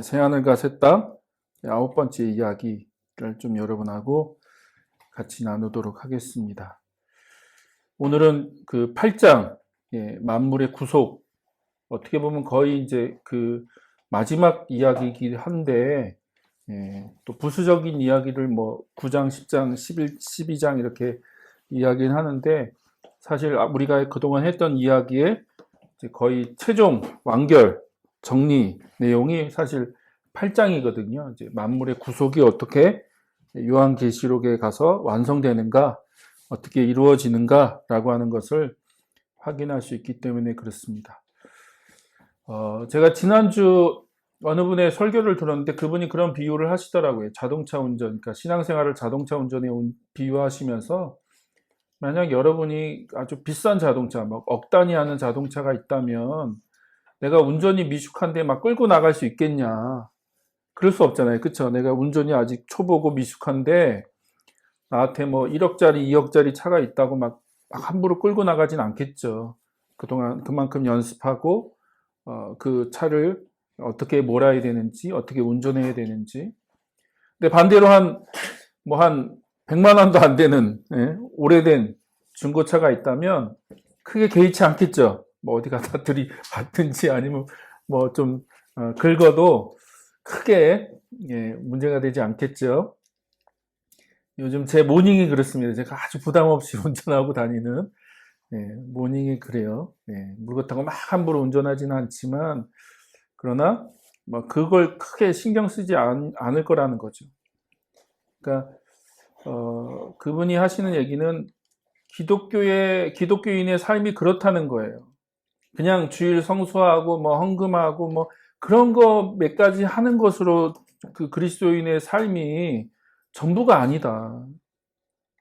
새하늘과 새 땅 9번째 이야기를 좀 여러분하고 같이 나누도록 하겠습니다. 오늘은 그 8장 만물의 구속, 어떻게 보면 거의 이제 그 마지막 이야기이긴 한데 또 부수적인 이야기를 뭐 9장, 10장, 11, 12장 이렇게 이야기는 하는데, 사실 우리가 그동안 했던 이야기의 이제 거의 최종 완결 정리 내용이 사실 8장이거든요. 이제 만물의 구속이 어떻게 요한계시록에 가서 완성되는가, 어떻게 이루어지는가라고 하는 것을 확인할 수 있기 때문에 그렇습니다. 제가 지난주 어느 분의 설교를 들었는데 그분이 그런 비유를 하시더라고요. 자동차 운전, 그러니까 신앙생활을 자동차 운전에 비유하시면서, 만약 여러분이 아주 비싼 자동차, 막 억 단위 하는 자동차가 있다면 내가 운전이 미숙한데 막 끌고 나갈 수 있겠냐? 그럴 수 없잖아요. 그쵸? 내가 운전이 아직 초보고 미숙한데 나한테 뭐 1억짜리, 2억짜리 차가 있다고 막 함부로 끌고 나가진 않겠죠. 그동안 그만큼 연습하고 그 차를 어떻게 몰아야 되는지, 어떻게 운전해야 되는지. 근데 반대로 한 100만 원도 안 되는 오래된 중고차가 있다면 크게 개의치 않겠죠. 뭐 어디 갖다 들이받든지 아니면 뭐 좀 긁어도 크게 문제가 되지 않겠죠. 요즘 제 모닝이 그렇습니다. 제가 아주 부담 없이 운전하고 다니는 모닝이 그래요. 물 그렇다고 막 함부로 운전하지는 않지만, 그러나 뭐 그걸 크게 신경 쓰지 않을 거라는 거죠. 그러니까 그분이 하시는 얘기는 기독교인의 삶이 그렇다는 거예요. 그냥 주일 성수하고 뭐 헌금하고 뭐 그런 거 몇 가지 하는 것으로 그 그리스도인의 삶이 전부가 아니다.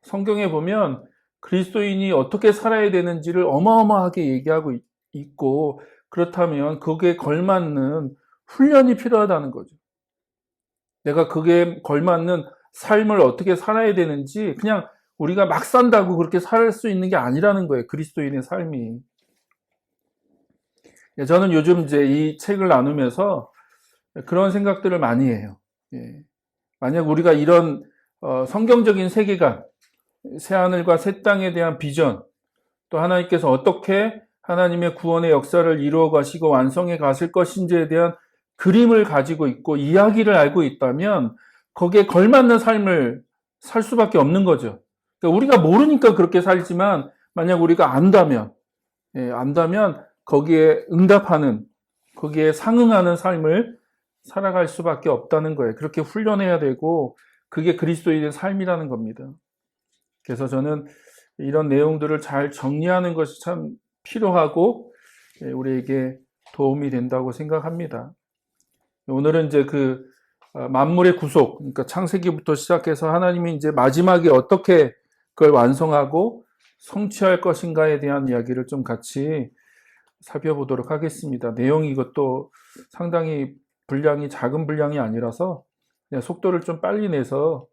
성경에 보면 그리스도인이 어떻게 살아야 되는지를 어마어마하게 얘기하고 있고, 그렇다면 거기에 걸맞는 훈련이 필요하다는 거죠. 내가 그게 걸맞는 삶을 어떻게 살아야 되는지 그냥 우리가 막 산다고 그렇게 살 수 있는 게 아니라는 거예요. 그리스도인의 삶이. 저는 요즘 이제 이 책을 나누면서 그런 생각들을 많이 해요. 만약 우리가 이런 성경적인 세계관, 새하늘과 새 땅에 대한 비전, 또 하나님께서 어떻게 하나님의 구원의 역사를 이루어 가시고 완성해 가실 것인지에 대한 그림을 가지고 있고 이야기를 알고 있다면 거기에 걸맞는 삶을 살 수밖에 없는 거죠. 그러니까 우리가 모르니까 그렇게 살지만, 만약 우리가 안다면 거기에 응답하는, 거기에 상응하는 삶을 살아갈 수밖에 없다는 거예요. 그렇게 훈련해야 되고, 그게 그리스도인의 삶이라는 겁니다. 그래서 저는 이런 내용들을 잘 정리하는 것이 참 필요하고 우리에게 도움이 된다고 생각합니다. 오늘은 이제 그 만물의 구속, 그러니까 창세기부터 시작해서 하나님이 이제 마지막에 어떻게 그걸 완성하고 성취할 것인가에 대한 이야기를 좀 같이 살펴보도록 하겠습니다. 내용이 이것도 상당히 분량이 작은 분량이 아니라서 그냥 속도를 좀 빨리 내서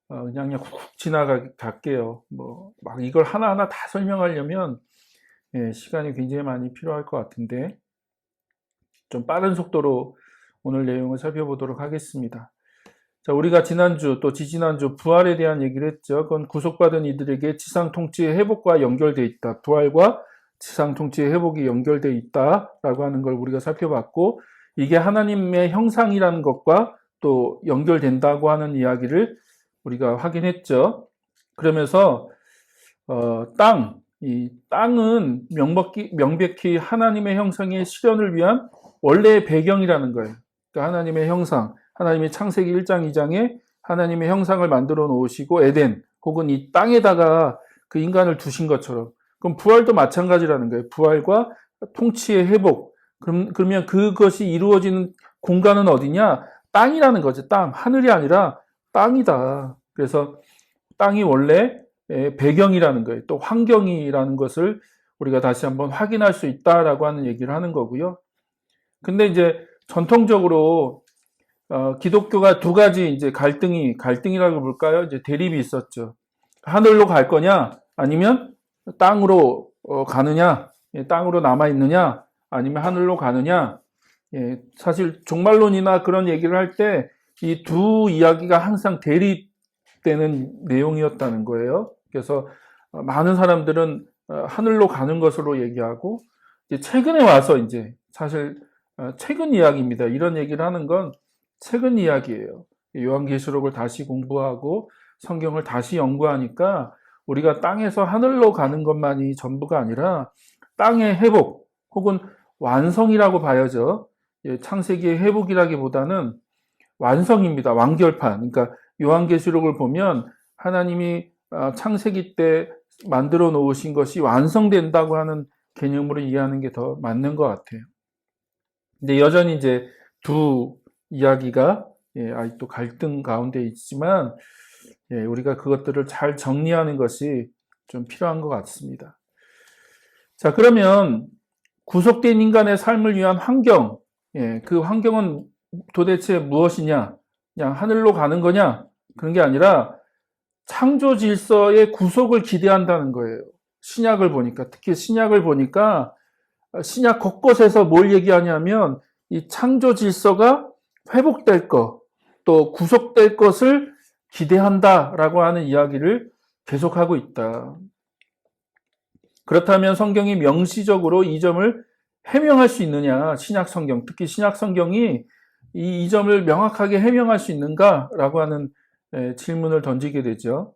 그냥 훅 지나갈게요. 뭐 막 이걸 하나하나 다 설명하려면 시간이 굉장히 많이 필요할 것 같은데, 좀 빠른 속도로 오늘 내용을 살펴보도록 하겠습니다. 자, 우리가 지난주 또 지지난주 부활에 대한 얘기를 했죠. 그건 구속받은 이들에게 지상 통치의 회복과 연결되어 있다. 부활과 지상 통치의 회복이 연결되어 있다라고 하는 걸 우리가 살펴봤고, 이게 하나님의 형상이라는 것과 또 연결된다고 하는 이야기를 우리가 확인했죠. 그러면서 이 땅은 명백히 하나님의 형상의 실현을 위한 원래의 배경이라는 거예요. 그러니까 하나님의 형상, 하나님의 창세기 1장 2장에 하나님의 형상을 만들어 놓으시고 에덴 혹은 이 땅에다가 그 인간을 두신 것처럼, 그럼 부활도 마찬가지라는 거예요. 부활과 통치의 회복. 그러면 그것이 이루어지는 공간은 어디냐? 땅이라는 거죠. 땅. 하늘이 아니라 땅이다. 그래서 땅이 원래 배경이라는 거예요. 또 환경이라는 것을 우리가 다시 한번 확인할 수 있다라고 하는 얘기를 하는 거고요. 근데 이제 전통적으로 기독교가 두 가지 이제 갈등이라고 볼까요? 이제 대립이 있었죠. 하늘로 갈 거냐, 아니면 땅으로 가느냐, 땅으로 남아 있느냐, 아니면 하늘로 가느냐. 사실 종말론이나 그런 얘기를 할 때 이 두 이야기가 항상 대립되는 내용이었다는 거예요. 그래서 많은 사람들은 하늘로 가는 것으로 얘기하고, 이제 최근에 와서 이제 사실 최근 이야기입니다. 이런 얘기를 하는 건 최근 이야기예요. 요한계시록을 다시 공부하고 성경을 다시 연구하니까 우리가 땅에서 하늘로 가는 것만이 전부가 아니라 땅의 회복 혹은 완성이라고 봐야죠. 창세기의 회복이라기보다는 완성입니다. 완결판. 그러니까 요한계시록을 보면 하나님이 창세기 때 만들어 놓으신 것이 완성된다고 하는 개념으로 이해하는 게 더 맞는 것 같아요. 근데 여전히 이제 두 이야기가 아직도 갈등 가운데 있지만 우리가 그것들을 잘 정리하는 것이 좀 필요한 것 같습니다. 자, 그러면 구속된 인간의 삶을 위한 환경, 그 환경은 도대체 무엇이냐? 그냥 하늘로 가는 거냐? 그런 게 아니라 창조 질서의 구속을 기대한다는 거예요. 신약을 보니까, 특히 신약을 보니까 신약 곳곳에서 뭘 얘기하냐면 이 창조 질서가 회복될 것, 또 구속될 것을 기대한다라고 하는 이야기를 계속하고 있다. 그렇다면 성경이 명시적으로 이 점을 해명할 수 있느냐? 신약 성경, 특히 신약 성경이 이 점을 명확하게 해명할 수 있는가라고 하는 질문을 던지게 되죠.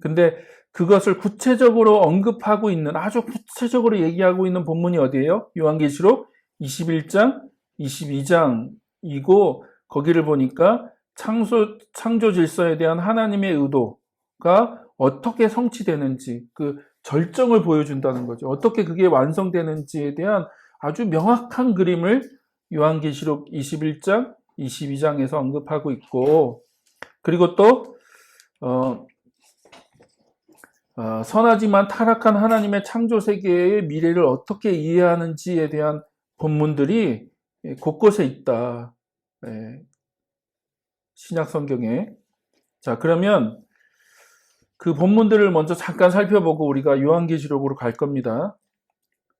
근데 그것을 구체적으로 언급하고 있는, 아주 구체적으로 얘기하고 있는 본문이 어디예요? 요한계시록 21장, 22장이고 거기를 보니까 창조 질서에 대한 하나님의 의도가 어떻게 성취되는지 그 절정을 보여준다는 거죠. 어떻게 그게 완성되는지에 대한 아주 명확한 그림을 요한계시록 21장, 22장에서 언급하고 있고, 그리고 또 선하지만 타락한 하나님의 창조 세계의 미래를 어떻게 이해하는지에 대한 본문들이 곳곳에 있다. 신약 성경에. 자, 그러면 그 본문들을 먼저 잠깐 살펴보고 우리가 요한계시록으로 갈 겁니다.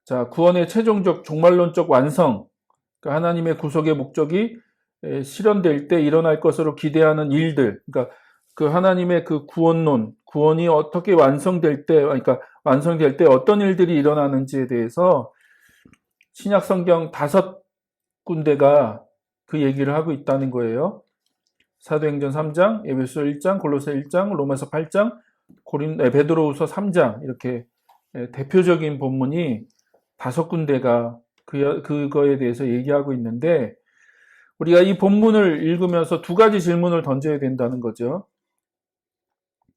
자, 구원의 최종적 종말론적 완성, 그러니까 하나님의 구속의 목적이 실현될 때 일어날 것으로 기대하는 일들, 그러니까 그 하나님의 그 구원론, 구원이 어떻게 완성될 때, 그러니까 완성될 때 어떤 일들이 일어나는지에 대해서 신약 성경 5군데가 그 얘기를 하고 있다는 거예요. 사도행전 3장, 에베소 1장, 골로새 1장, 로마서 8장, 베드로후서 3장, 이렇게 대표적인 본문이 5군데가 그거에 대해서 얘기하고 있는데, 우리가 이 본문을 읽으면서 두 가지 질문을 던져야 된다는 거죠.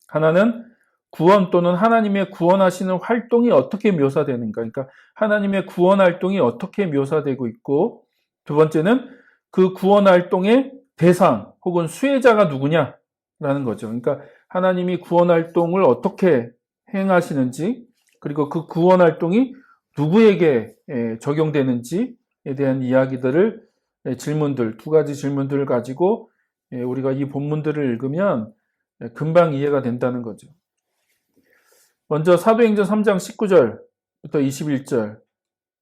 하나는 구원 또는 하나님의 구원하시는 활동이 어떻게 묘사되는가, 그러니까 하나님의 구원 활동이 어떻게 묘사되고 있고, 두 번째는 그 구원 활동의 대상 혹은 수혜자가 누구냐라는 거죠. 그러니까 하나님이 구원 활동을 어떻게 행하시는지, 그리고 그 구원 활동이 누구에게 적용되는지에 대한 이야기들을, 질문들, 두 가지 질문들을 가지고 우리가 이 본문들을 읽으면 금방 이해가 된다는 거죠. 먼저 사도행전 3장 19절부터 21절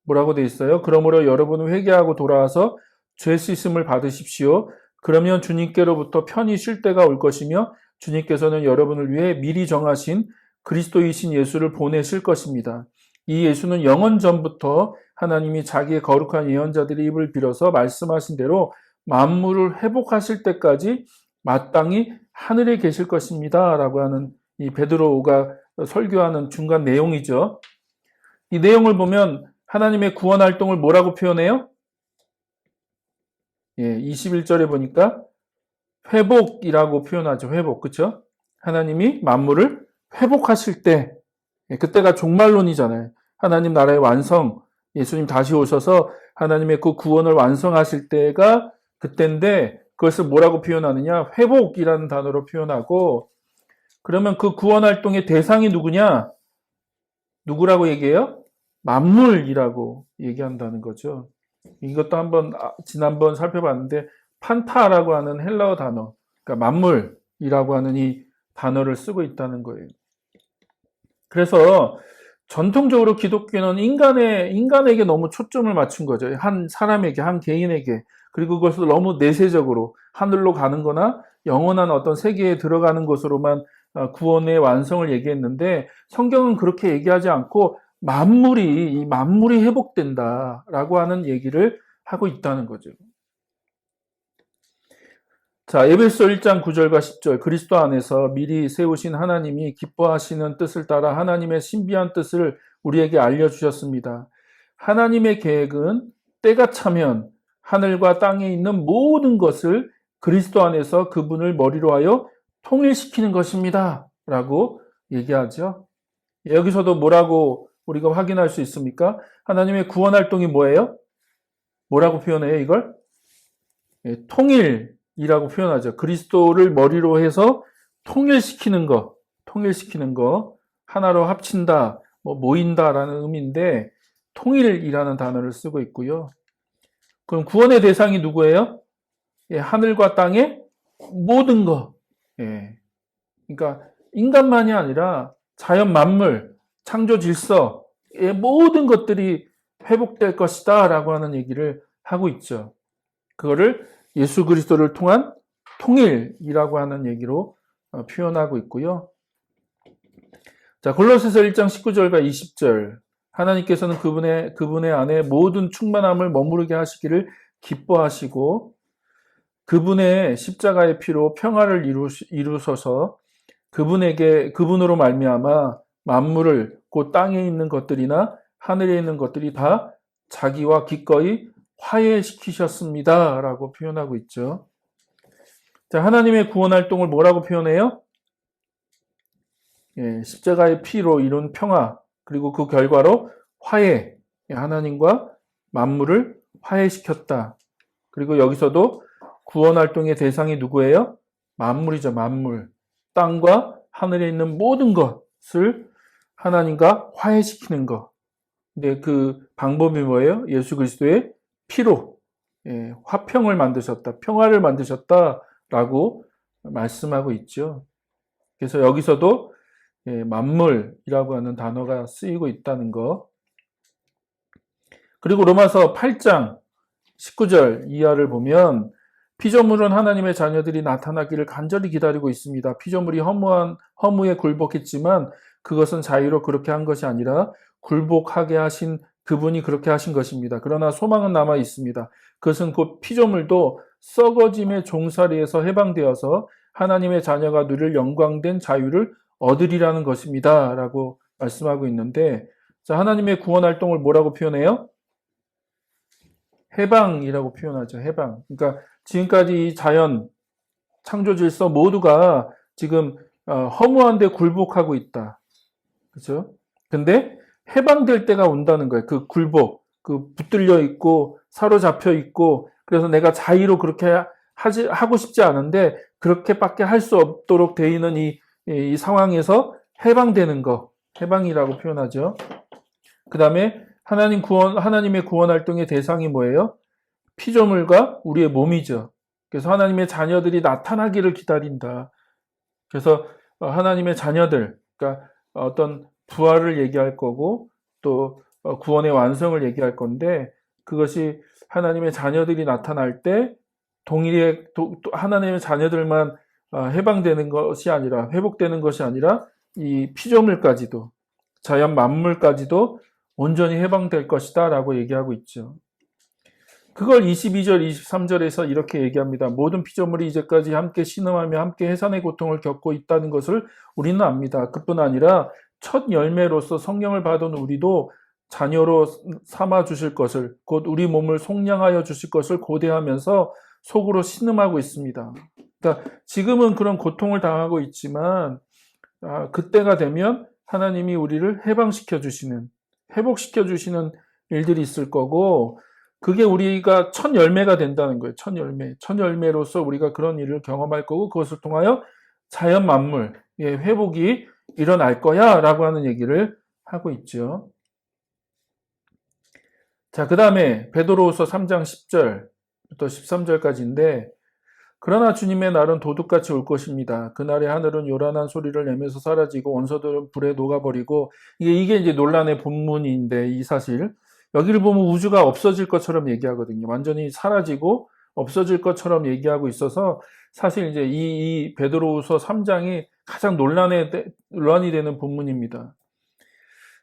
뭐라고 돼 있어요? 그러므로 여러분은 회개하고 돌아와서 죄 씻음을 받으십시오. 그러면 주님께로부터 편히 쉴 때가 올 것이며 주님께서는 여러분을 위해 미리 정하신 그리스도이신 예수를 보내실 것입니다. 이 예수는 영원 전부터 하나님이 자기의 거룩한 예언자들의 입을 빌어서 말씀하신 대로 만물을 회복하실 때까지 마땅히 하늘에 계실 것입니다. 라고 하는 이 베드로가 설교하는 중간 내용이죠. 이 내용을 보면 하나님의 구원 활동을 뭐라고 표현해요? 21절에 보니까 회복이라고 표현하죠. 회복, 그렇죠? 하나님이 만물을 회복하실 때, 그때가 종말론이잖아요. 하나님 나라의 완성, 예수님 다시 오셔서 하나님의 그 구원을 완성하실 때가 그때인데, 그것을 뭐라고 표현하느냐? 회복이라는 단어로 표현하고, 그러면 그 구원 활동의 대상이 누구냐? 누구라고 얘기해요? 만물이라고 얘기한다는 거죠. 이것도 한번 지난번 살펴봤는데 판타라고 하는 헬라어 단어, 그러니까 만물이라고 하는 이 단어를 쓰고 있다는 거예요. 그래서 전통적으로 기독교는 인간에게 너무 초점을 맞춘 거죠. 한 사람에게, 한 개인에게. 그리고 그것을 너무 내세적으로 하늘로 가는 거나 영원한 어떤 세계에 들어가는 것으로만 구원의 완성을 얘기했는데, 성경은 그렇게 얘기하지 않고 이 만물이 회복된다라고 하는 얘기를 하고 있다는 거죠. 자, 에베소 1장 9절과 10절, 그리스도 안에서 미리 세우신 하나님이 기뻐하시는 뜻을 따라 하나님의 신비한 뜻을 우리에게 알려주셨습니다. 하나님의 계획은 때가 차면 하늘과 땅에 있는 모든 것을 그리스도 안에서 그분을 머리로 하여 통일시키는 것입니다. 라고 얘기하죠. 여기서도 뭐라고 우리가 확인할 수 있습니까? 하나님의 구원 활동이 뭐예요? 뭐라고 표현해요, 이걸? 통일이라고 표현하죠. 그리스도를 머리로 해서 통일시키는 거, 하나로 합친다, 모인다라는 의미인데, 통일이라는 단어를 쓰고 있고요. 그럼 구원의 대상이 누구예요? 하늘과 땅의 모든 것. 그러니까 인간만이 아니라 자연 만물, 창조 질서의 모든 것들이 회복될 것이다 라고 하는 얘기를 하고 있죠. 그거를 예수 그리스도를 통한 통일이라고 하는 얘기로 표현하고 있고요. 자, 골로새서 1장 19절과 20절. 하나님께서는 그분의 안에 모든 충만함을 머무르게 하시기를 기뻐하시고 그분의 십자가의 피로 평화를 이루셔서 그분으로 말미암아 만물을 곧 땅에 있는 것들이나 하늘에 있는 것들이 다 자기와 기꺼이 화해시키셨습니다. 라고 표현하고 있죠. 자, 하나님의 구원 활동을 뭐라고 표현해요? 십자가의 피로 이룬 평화, 그리고 그 결과로 화해, 하나님과 만물을 화해시켰다. 그리고 여기서도 구원 활동의 대상이 누구예요? 만물이죠, 만물. 땅과 하늘에 있는 모든 것을 하나님과 화해시키는 것. 근데 그 방법이 뭐예요? 예수 그리스도의 피로 화평을 만드셨다, 평화를 만드셨다라고 말씀하고 있죠. 그래서 여기서도 만물이라고 하는 단어가 쓰이고 있다는 거. 그리고 로마서 8장 19절 이하를 보면 피조물은 하나님의 자녀들이 나타나기를 간절히 기다리고 있습니다. 피조물이 허무에 굴복했지만 그것은 자유로 그렇게 한 것이 아니라 굴복하게 하신 그분이 그렇게 하신 것입니다. 그러나 소망은 남아 있습니다. 그것은 곧 피조물도 썩어짐의 종살이에서 해방되어서 하나님의 자녀가 누릴 영광된 자유를 얻으리라는 것입니다. 라고 말씀하고 있는데, 자, 하나님의 구원 활동을 뭐라고 표현해요? 해방이라고 표현하죠. 해방. 그러니까 지금까지 이 자연, 창조 질서 모두가 지금 허무한 데 굴복하고 있다. 그죠? 근데 해방될 때가 온다는 거예요. 그 굴복, 그 붙들려 있고 사로잡혀 있고 그래서 내가 자의로 그렇게 하고 싶지 않은데 그렇게밖에 할 수 없도록 돼 있는 이 상황에서 해방되는 거, 해방이라고 표현하죠. 그 다음에 하나님의 구원 활동의 대상이 뭐예요? 피조물과 우리의 몸이죠. 그래서 하나님의 자녀들이 나타나기를 기다린다. 그래서 하나님의 자녀들, 그러니까 어떤 부활을 얘기할 거고 또 구원의 완성을 얘기할 건데 그것이 하나님의 자녀들이 나타날 때 동일히 하나님의 자녀들만 해방되는 것이 아니라 회복되는 것이 아니라 이 피조물까지도 자연 만물까지도 온전히 해방될 것이다 라고 얘기하고 있죠. 그걸 22절, 23절에서 이렇게 얘기합니다. 모든 피조물이 이제까지 함께 신음하며 함께 해산의 고통을 겪고 있다는 것을 우리는 압니다. 그뿐 아니라 첫 열매로서 성령을 받은 우리도 자녀로 삼아 주실 것을, 곧 우리 몸을 속량하여 주실 것을 고대하면서 속으로 신음하고 있습니다. 그러니까 지금은 그런 고통을 당하고 있지만 그때가 되면 하나님이 우리를 회복시켜 주시는 일들이 있을 거고 그게 우리가 첫 열매가 된다는 거예요. 첫 열매로서 우리가 그런 일을 경험할 거고 그것을 통하여 자연 만물의 회복이 일어날 거야 라고 하는 얘기를 하고 있죠. 자, 그 다음에 베드로후서 3장 10절부터 13절까지인데 그러나 주님의 날은 도둑같이 올 것입니다. 그날에 하늘은 요란한 소리를 내면서 사라지고 원소들은 불에 녹아버리고 이게 이제 논란의 본문인데 이 사실 여기를 보면 우주가 없어질 것처럼 얘기하거든요. 완전히 사라지고 없어질 것처럼 얘기하고 있어서 사실 이제 이 베드로후서 3장이 가장 논란이 되는 본문입니다.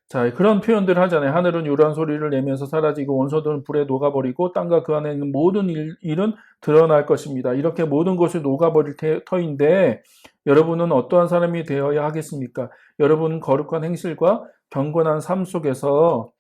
자, 그런 표현들 하잖아요. 하늘은 요란 소리를 내면서 사라지고 원소들은 불에 녹아버리고 땅과 그 안에 있는 모든 일은 드러날 것입니다. 이렇게 모든 것이 녹아버릴 터인데 여러분은 어떠한 사람이 되어야 하겠습니까? 여러분은 거룩한 행실과 경건한 삶 속에서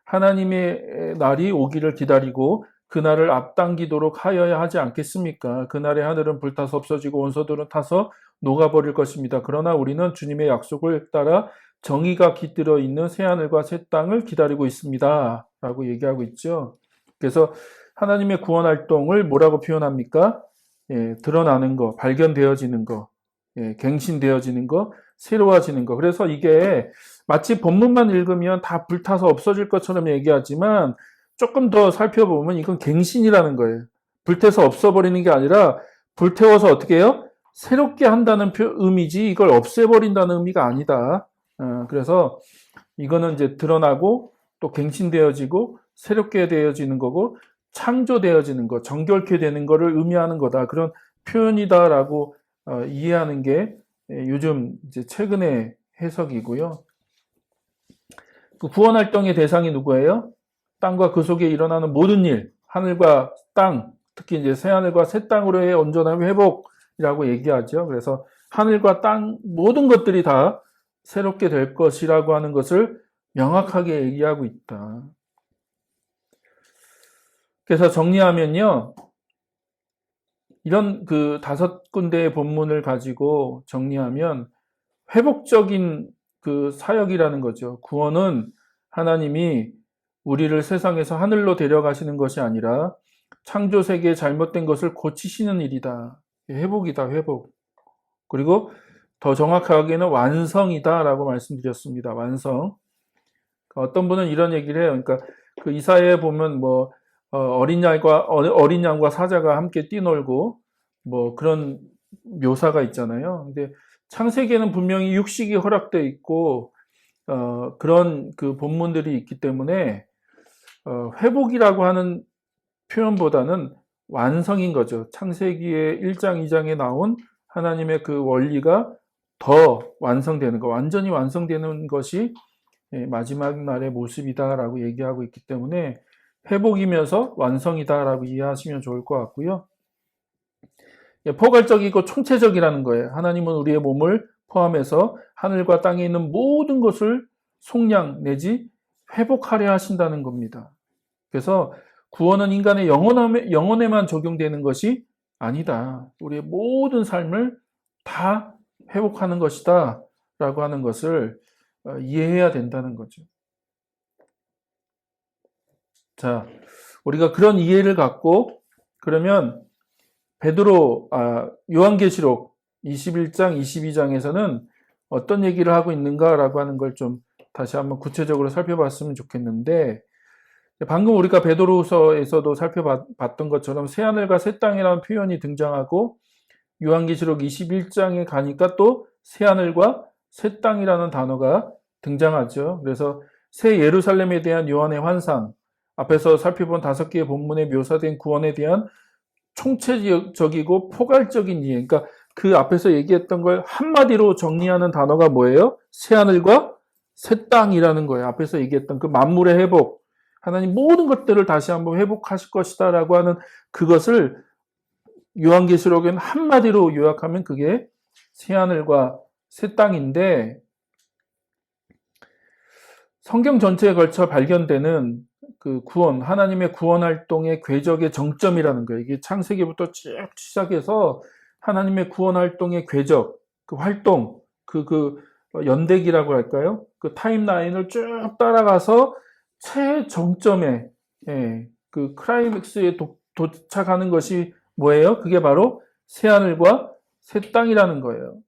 하나님의 날이 오기를 기다리고 그날을 앞당기도록 하여야 하지 않겠습니까? 그날의 하늘은 불타서 없어지고 원소들은 타서 녹아버릴 것입니다. 그러나 우리는 주님의 약속을 따라 정의가 깃들어 있는 새하늘과 새 땅을 기다리고 있습니다. 라고 얘기하고 있죠. 그래서 하나님의 구원 활동을 뭐라고 표현합니까? 드러나는 거, 발견되어지는 거, 갱신되어지는 거, 새로워지는 거. 그래서 이게 마치 본문만 읽으면 다 불타서 없어질 것처럼 얘기하지만 조금 더 살펴보면 이건 갱신이라는 거예요. 불태서 없어버리는 게 아니라 불태워서 어떻게 해요? 새롭게 한다는 의미지 이걸 없애버린다는 의미가 아니다. 그래서 이거는 이제 드러나고 또 갱신되어지고 새롭게 되어지는 거고 창조되어지는 거, 정결케 되는 거를 의미하는 거다. 그런 표현이다라고 이해하는 게 요즘 이제 최근의 해석이고요. 그 구원 활동의 대상이 누구예요? 땅과 그 속에 일어나는 모든 일, 하늘과 땅, 특히 이제 새 하늘과 새 땅으로의 온전한 회복이라고 얘기하죠. 그래서 하늘과 땅 모든 것들이 다 새롭게 될 것이라고 하는 것을 명확하게 얘기하고 있다. 그래서 정리하면요. 이런 그 5군데의 본문을 가지고 정리하면 회복적인 그 사역이라는 거죠. 구원은 하나님이 우리를 세상에서 하늘로 데려가시는 것이 아니라 창조 세계의 잘못된 것을 고치시는 일이다. 회복이다, 회복. 그리고 더 정확하게는 완성이다라고 말씀드렸습니다. 완성. 어떤 분은 이런 얘기를 해요. 그러니까 그 이사야에 보면 뭐 어린 양과 사자가 함께 뛰놀고 뭐 그런 묘사가 있잖아요. 근데 창세기에는 분명히 육식이 허락되어 있고 그런 그 본문들이 있기 때문에 회복이라고 하는 표현보다는 완성인 거죠. 창세기의 1장, 2장에 나온 하나님의 그 원리가 더 완성되는 거, 완전히 완성되는 것이 마지막 날의 모습이다라고 얘기하고 있기 때문에 회복이면서 완성이다라고 이해하시면 좋을 것 같고요. 포괄적이고 총체적이라는 거예요. 하나님은 우리의 몸을 포함해서 하늘과 땅에 있는 모든 것을 속량 내지 회복하려 하신다는 겁니다. 그래서 구원은 인간의 영혼에만 적용되는 것이 아니다. 우리의 모든 삶을 다 회복하는 것이다 라고 하는 것을 이해해야 된다는 거죠. 자, 우리가 그런 이해를 갖고 그러면 요한계시록 21장, 22장에서는 어떤 얘기를 하고 있는가라고 하는 걸 좀 다시 한번 구체적으로 살펴봤으면 좋겠는데 방금 우리가 베드로후서에서도 살펴봤던 것처럼 새하늘과 새 땅이라는 표현이 등장하고 요한계시록 21장에 가니까 또 새하늘과 새 땅이라는 단어가 등장하죠. 그래서 새 예루살렘에 대한 요한의 환상, 앞에서 살펴본 5개의 본문에 묘사된 구원에 대한 총체적이고 포괄적인 이해, 그러니까 그 앞에서 얘기했던 걸 한마디로 정리하는 단어가 뭐예요? 새하늘과 새 땅이라는 거예요. 앞에서 얘기했던 그 만물의 회복, 하나님 모든 것들을 다시 한번 회복하실 것이다 라고 하는 그것을 요한계시록엔 한마디로 요약하면 그게 새하늘과 새 땅인데 성경 전체에 걸쳐 발견되는 그 구원, 하나님의 구원 활동의 궤적의 정점이라는 거예요. 이게 창세기부터 쭉 시작해서 하나님의 구원 활동의 궤적, 그 활동, 그 연대기라고 할까요? 그 타임라인을 쭉 따라가서 최정점에, 그 클라이맥스에 도착하는 것이 뭐예요? 그게 바로 새하늘과 새 땅이라는 거예요.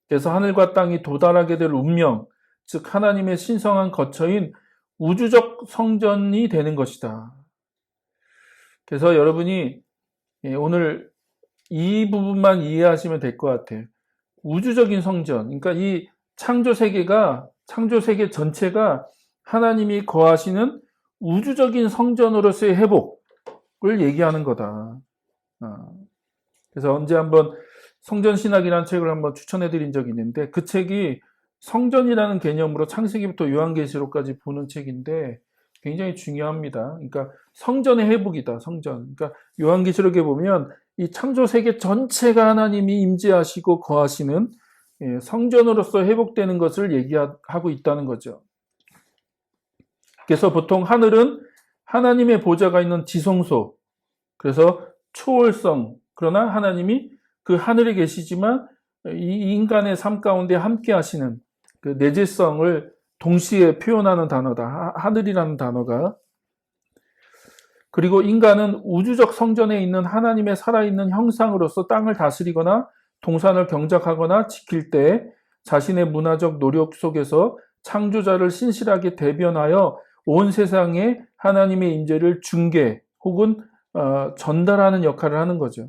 그래서 하늘과 땅이 도달하게 될 운명, 즉 하나님의 신성한 거처인 우주적 성전이 되는 것이다. 그래서 여러분이 오늘 이 부분만 이해하시면 될 것 같아요. 우주적인 성전, 그러니까 이 창조 세계 전체가 하나님이 거하시는 우주적인 성전으로서의 회복을 얘기하는 거다. 그래서 언제 한번 성전신학이라는 책을 한번 추천해 드린 적이 있는데, 그 책이 성전이라는 개념으로 창세기부터 요한계시록까지 보는 책인데 굉장히 중요합니다. 그러니까 성전의 회복이다, 성전. 그러니까 요한계시록에 보면 이 창조 세계 전체가 하나님이 임재하시고 거하시는 성전으로서 회복되는 것을 얘기하고 있다는 거죠. 그래서 보통 하늘은 하나님의 보좌가 있는 지성소, 그래서 초월성, 그러나 하나님이 그 하늘에 계시지만 이 인간의 삶 가운데 함께 하시는 그 내재성을 동시에 표현하는 단어다. 하늘이라는 단어가. 그리고 인간은 우주적 성전에 있는 하나님의 살아있는 형상으로서 땅을 다스리거나 동산을 경작하거나 지킬 때 자신의 문화적 노력 속에서 창조자를 신실하게 대변하여 온 세상에 하나님의 임재를 중개 혹은 전달하는 역할을 하는 거죠.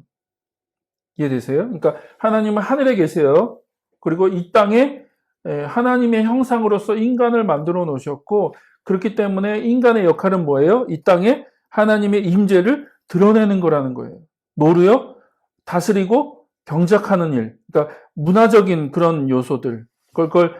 이해되세요? 그러니까 하나님은 하늘에 계세요. 그리고 이 땅에 하나님의 형상으로서 인간을 만들어 놓으셨고, 그렇기 때문에 인간의 역할은 뭐예요? 이 땅에 하나님의 임재를 드러내는 거라는 거예요. 뭐로요? 다스리고 경작하는 일. 그러니까 문화적인 그런 요소들. 그걸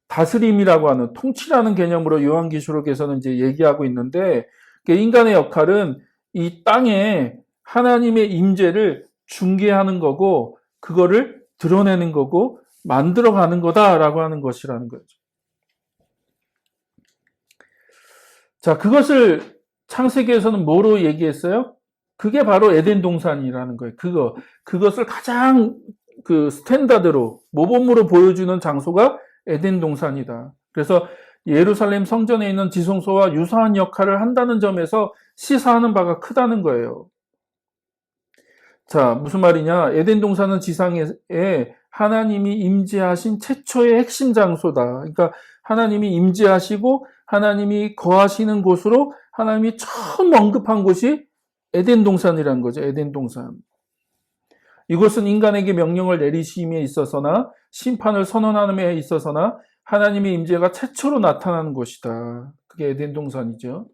다스림이라고 하는, 통치라는 개념으로 요한계시록에서는 이제 얘기하고 있는데, 인간의 역할은 이 땅에 하나님의 임재를 중개하는 거고, 그거를 드러내는 거고 만들어가는 거다라고 하는 것이라는 거죠. 자, 그것을 창세기에서는 뭐로 얘기했어요? 그게 바로 에덴 동산이라는 거예요. 그것을 가장 그 스탠다드로, 모범으로 보여주는 장소가 에덴 동산이다. 그래서 예루살렘 성전에 있는 지성소와 유사한 역할을 한다는 점에서 시사하는 바가 크다는 거예요. 자, 무슨 말이냐? 에덴 동산은 지상에 하나님이 임재하신 최초의 핵심 장소다. 그러니까 하나님이 임재하시고 하나님이 거하시는 곳으로 하나님이 처음 언급한 곳이 에덴 동산이라는 거죠. 에덴 동산. 이곳은 인간에게 명령을 내리심에 있어서나 심판을 선언하는 데 있어서나 하나님의 임재가 최초로 나타나는 곳이다. 그게 에덴 동산이죠.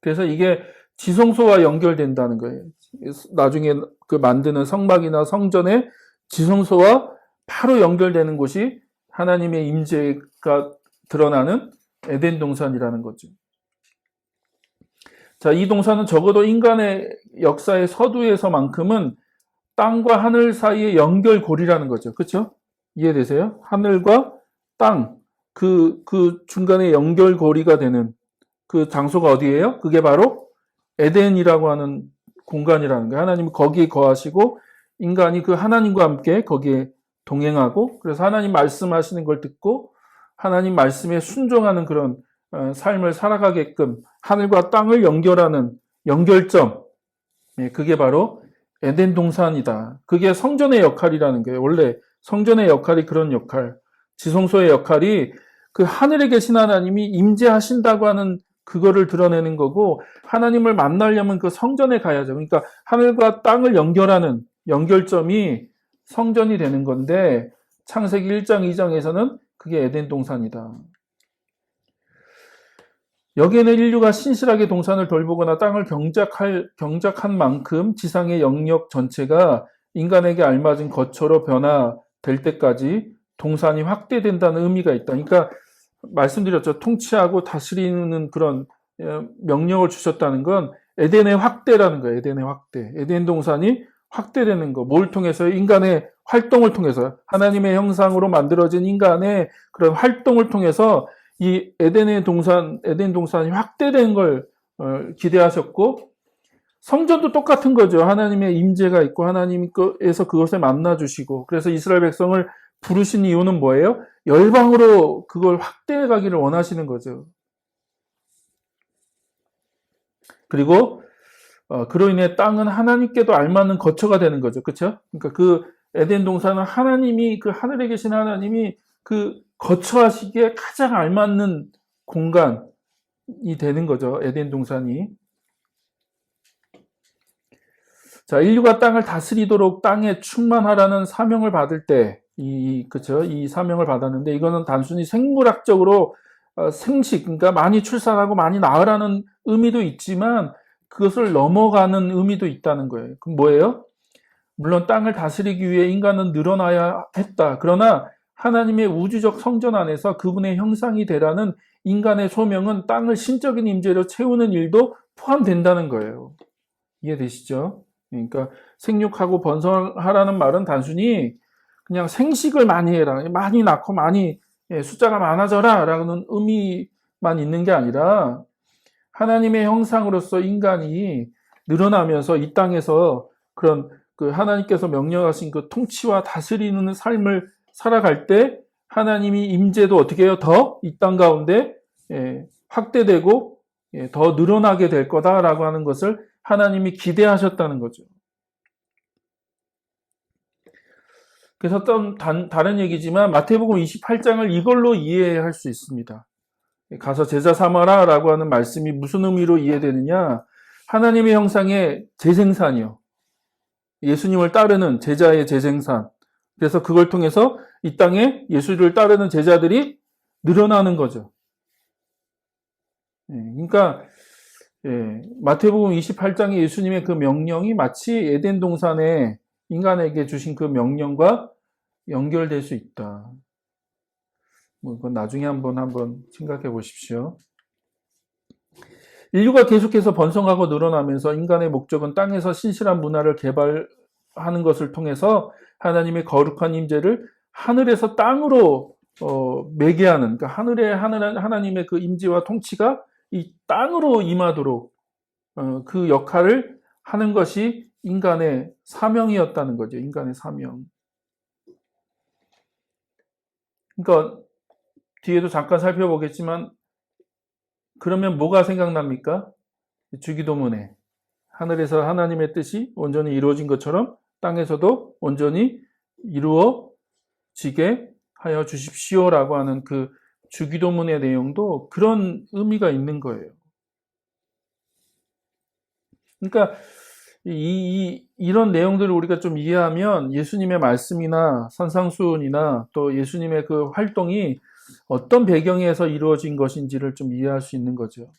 그래서 이게 지성소와 연결된다는 거예요. 나중에 그 만드는 성막이나 성전의 지성소와 바로 연결되는 곳이 하나님의 임재가 드러나는 에덴 동산이라는 거죠. 자, 이 동산은 적어도 인간의 역사의 서두에서만큼은 땅과 하늘 사이의 연결고리라는 거죠. 그렇죠? 이해되세요? 하늘과 땅, 그 중간에 연결고리가 되는 그 장소가 어디예요? 그게 바로 에덴이라고 하는 공간이라는 거예요. 하나님이 거기에 거하시고 인간이 그 하나님과 함께 거기에 동행하고, 그래서 하나님 말씀하시는 걸 듣고 하나님 말씀에 순종하는 그런 삶을 살아가게끔 하늘과 땅을 연결하는 연결점, 그게 바로 에덴 동산이다. 그게 성전의 역할이라는 거예요. 원래 성전의 역할이 그런 역할, 지성소의 역할이 그 하늘에 계신 하나님이 임재하신다고 하는 그거를 드러내는 거고, 하나님을 만나려면 그 성전에 가야죠. 그러니까 하늘과 땅을 연결하는 연결점이 성전이 되는 건데, 창세기 1장 2장에서는 그게 에덴 동산이다. 여기에는 인류가 신실하게 동산을 돌보거나 땅을 경작한 만큼 지상의 영역 전체가 인간에게 알맞은 거처로 변화될 때까지 동산이 확대된다는 의미가 있다. 그러니까 말씀드렸죠. 통치하고 다스리는 그런 명령을 주셨다는 건 에덴의 확대라는 거예요. 에덴의 확대. 에덴 동산이 확대되는 거. 뭘 통해서? 인간의 활동을 통해서. 하나님의 형상으로 만들어진 인간의 그런 활동을 통해서 이 에덴 동산이 확대된 걸 기대하셨고, 성전도 똑같은 거죠. 하나님의 임재가 있고 하나님께서 그것에 만나 주시고, 그래서 이스라엘 백성을 부르신 이유는 뭐예요? 열방으로 그걸 확대해 가기를 원하시는 거죠. 그리고 그로 인해 땅은 하나님께도 알맞는 거처가 되는 거죠. 그렇죠? 그러니까 그 에덴 동산은 하나님이, 그 하늘에 계신 하나님이 그 거처하시기에 가장 알맞는 공간이 되는 거죠. 에덴 동산이. 자, 인류가 땅을 다스리도록 땅에 충만하라는 사명을 받을 때, 그쵸? 이 사명을 받았는데, 이거는 단순히 생물학적으로 생식, 그러니까 많이 출산하고 많이 낳으라는 의미도 있지만, 그것을 넘어가는 의미도 있다는 거예요. 그럼 뭐예요? 물론 땅을 다스리기 위해 인간은 늘어나야 했다. 그러나 하나님의 우주적 성전 안에서 그분의 형상이 되라는 인간의 소명은 땅을 신적인 임재로 채우는 일도 포함된다는 거예요. 이해되시죠? 그러니까 생육하고 번성하라는 말은 단순히 그냥 생식을 많이 해라, 많이 낳고 많이 숫자가 많아져라 라는 의미만 있는 게 아니라 하나님의 형상으로서 인간이 늘어나면서 이 땅에서 그런 그 하나님께서 명령하신 그 통치와 다스리는 삶을 살아갈 때 하나님이 임재도 어떻게 해요? 더 이 땅 가운데 확대되고 더 늘어나게 될 거다라고 하는 것을 하나님이 기대하셨다는 거죠. 그래서 좀 다른 얘기지만 마태복음 28장을 이걸로 이해할 수 있습니다. 가서 제자 삼아라 라고 하는 말씀이 무슨 의미로 이해되느냐? 하나님의 형상의 재생산이요. 예수님을 따르는 제자의 재생산. 그래서 그걸 통해서 이 땅에 예수를 따르는 제자들이 늘어나는 거죠. 그러니까 마태복음 28장의 예수님의 그 명령이 마치 에덴 동산에 인간에게 주신 그 명령과 연결될 수 있다. 그건 나중에 한번 생각해 보십시오. 인류가 계속해서 번성하고 늘어나면서 인간의 목적은 땅에서 신실한 문화를 개발하는 것을 통해서 하나님의 거룩한 임재를 하늘에서 땅으로 매개하는, 그러니까 하나님의 그 임재와 통치가 이 땅으로 임하도록 그 역할을 하는 것이 인간의 사명이었다는 거죠. 인간의 사명. 그러니까 뒤에도 잠깐 살펴보겠지만 그러면 뭐가 생각납니까? 주기도문에 하늘에서 하나님의 뜻이 온전히 이루어진 것처럼 땅에서도 온전히 이루어지게 하여 주십시오라고 하는 그 주기도문의 내용도 그런 의미가 있는 거예요. 그러니까 이런 내용들을 우리가 좀 이해하면 예수님의 말씀이나 산상수훈이나 또 예수님의 그 활동이 어떤 배경에서 이루어진 것인지를 좀 이해할 수 있는 거죠.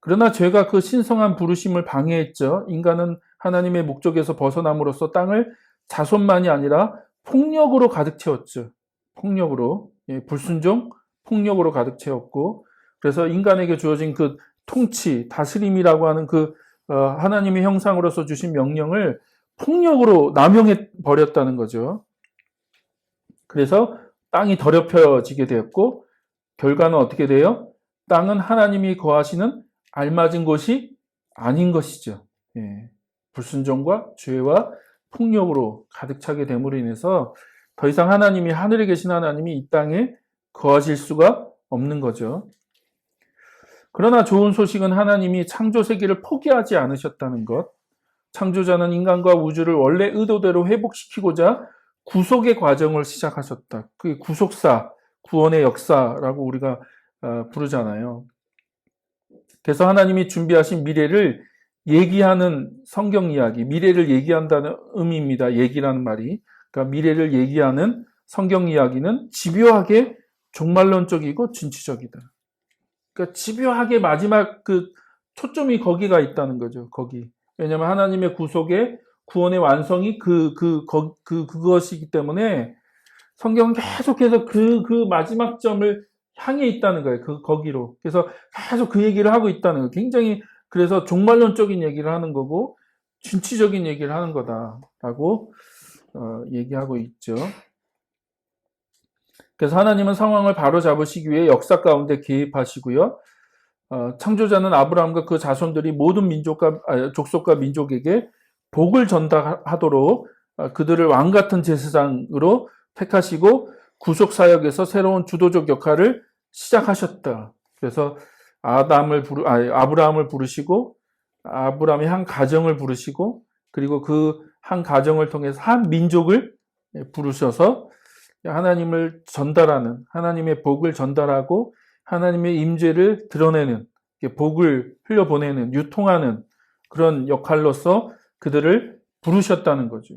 그러나 죄가 그 신성한 부르심을 방해했죠. 인간은 하나님의 목적에서 벗어남으로써 땅을 자손만이 아니라 폭력으로 가득 채웠죠. 폭력으로, 불순종, 폭력으로 가득 채웠고, 그래서 인간에게 주어진 그 통치, 다스림이라고 하는 그 하나님의 형상으로서 주신 명령을 폭력으로 남용해 버렸다는 거죠. 그래서 땅이 더럽혀지게 되었고 결과는 어떻게 돼요? 땅은 하나님이 거하시는 알맞은 곳이 아닌 것이죠. 불순종과 죄와 폭력으로 가득 차게 됨으로 인해서 더 이상 하나님이 하늘에 계신 하나님이 이 땅에 거하실 수가 없는 거죠. 그러나 좋은 소식은 하나님이 창조 세계를 포기하지 않으셨다는 것. 창조자는 인간과 우주를 원래 의도대로 회복시키고자 구속의 과정을 시작하셨다. 그게 구속사, 구원의 역사라고 우리가 부르잖아요. 그래서 하나님이 준비하신 미래를 얘기하는 성경 이야기, 미래를 얘기한다는 의미입니다. 얘기라는 말이. 그러니까 미래를 얘기하는 성경 이야기는 집요하게 종말론적이고 진취적이다. 그러니까 집요하게 마지막 그 초점이 거기가 있다는 거죠. 거기. 왜냐하면 하나님의 구속의 구원의 완성이 그것이기 때문에 성경은 계속해서 그 마지막 점을 향해 있다는 거예요. 거기로. 그래서 계속 그 얘기를 하고 있다는 거예요. 굉장히 그래서 종말론적인 얘기를 하는 거고 진취적인 얘기를 하는 거다라고 얘기하고 있죠. 그래서 하나님은 상황을 바로잡으시기 위해 역사 가운데 개입하시고요. 창조자는 아브라함과 그 자손들이 모든 족속과 민족에게 복을 전달하도록 그들을 왕같은 제사장으로 택하시고 구속사역에서 새로운 주도적 역할을 시작하셨다. 그래서 아브라함을 부르시고 아브라함의 한 가정을 부르시고 그리고 그 한 가정을 통해서 한 민족을 부르셔서 하나님을 전달하는, 하나님의 복을 전달하고 하나님의 임재를 드러내는, 복을 흘려보내는, 유통하는 그런 역할로서 그들을 부르셨다는 거죠.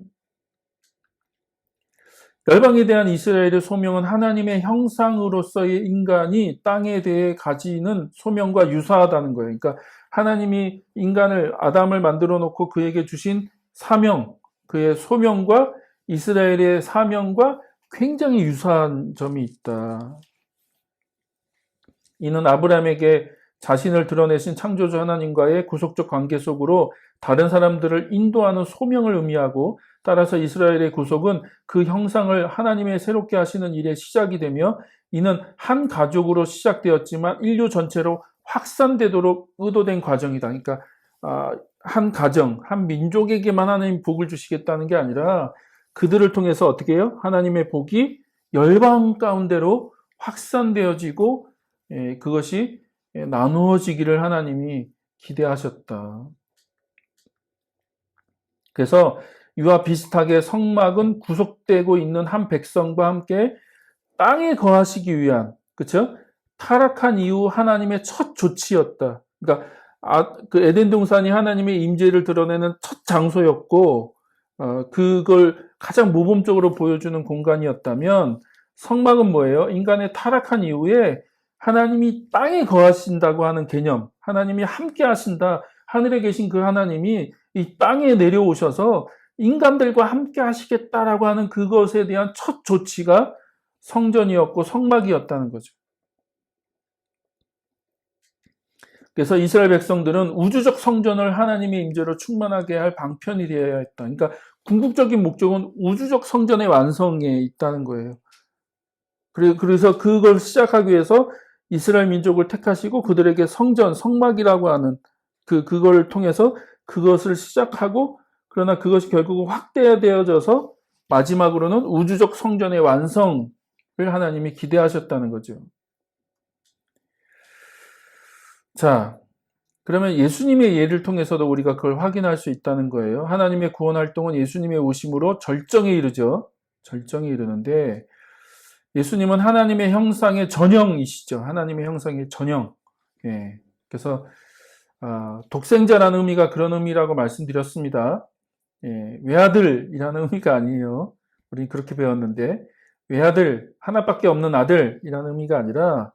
열방에 대한 이스라엘의 소명은 하나님의 형상으로서의 인간이 땅에 대해 가지는 소명과 유사하다는 거예요. 그러니까 하나님이 인간을, 아담을 만들어 놓고 그에게 주신 사명, 그의 소명과 이스라엘의 사명과 굉장히 유사한 점이 있다. 이는 아브라함에게 자신을 드러내신 창조주 하나님과의 구속적 관계 속으로 다른 사람들을 인도하는 소명을 의미하고, 따라서 이스라엘의 구속은 그 형상을 하나님의 새롭게 하시는 일의 시작이 되며, 이는 한 가족으로 시작되었지만 인류 전체로 확산되도록 의도된 과정이다. 그러니까 한 가정, 한 민족에게만 하나님 복을 주시겠다는 게 아니라 그들을 통해서 어떻게 해요? 하나님의 복이 열방 가운데로 확산되어지고 그것이 나누어지기를 하나님이 기대하셨다. 그래서 이와 비슷하게 성막은 구속되고 있는 한 백성과 함께 땅에 거하시기 위한, 그렇죠? 타락한 이후 하나님의 첫 조치였다. 그러니까 그 에덴 동산이 하나님의 임재를 드러내는 첫 장소였고, 그걸 가장 모범적으로 보여주는 공간이었다면, 성막은 뭐예요? 인간의 타락한 이후에 하나님이 땅에 거하신다고 하는 개념, 하나님이 함께 하신다, 하늘에 계신 그 하나님이 이 땅에 내려오셔서 인간들과 함께 하시겠다라고 하는 그것에 대한 첫 조치가 성전이었고 성막이었다는 거죠. 그래서 이스라엘 백성들은 우주적 성전을 하나님의 임재로 충만하게 할 방편이 되어야 했다. 그러니까 궁극적인 목적은 우주적 성전의 완성에 있다는 거예요. 그래서 그걸 시작하기 위해서 이스라엘 민족을 택하시고 그들에게 성전, 성막이라고 하는 그걸 통해서 그것을 시작하고, 그러나 그것이 결국은 확대되어져서 마지막으로는 우주적 성전의 완성을 하나님이 기대하셨다는 거죠. 자, 그러면 예수님의 예를 통해서도 우리가 그걸 확인할 수 있다는 거예요. 하나님의 구원 활동은 예수님의 오심으로 절정에 이르죠. 절정에 이르는데, 예수님은 하나님의 형상의 전형이시죠. 하나님의 형상의 전형. 예. 그래서 독생자라는 의미가 그런 의미라고 말씀드렸습니다. 예. 외아들이라는 의미가 아니에요. 우리 그렇게 배웠는데, 외아들, 하나밖에 없는 아들이라는 의미가 아니라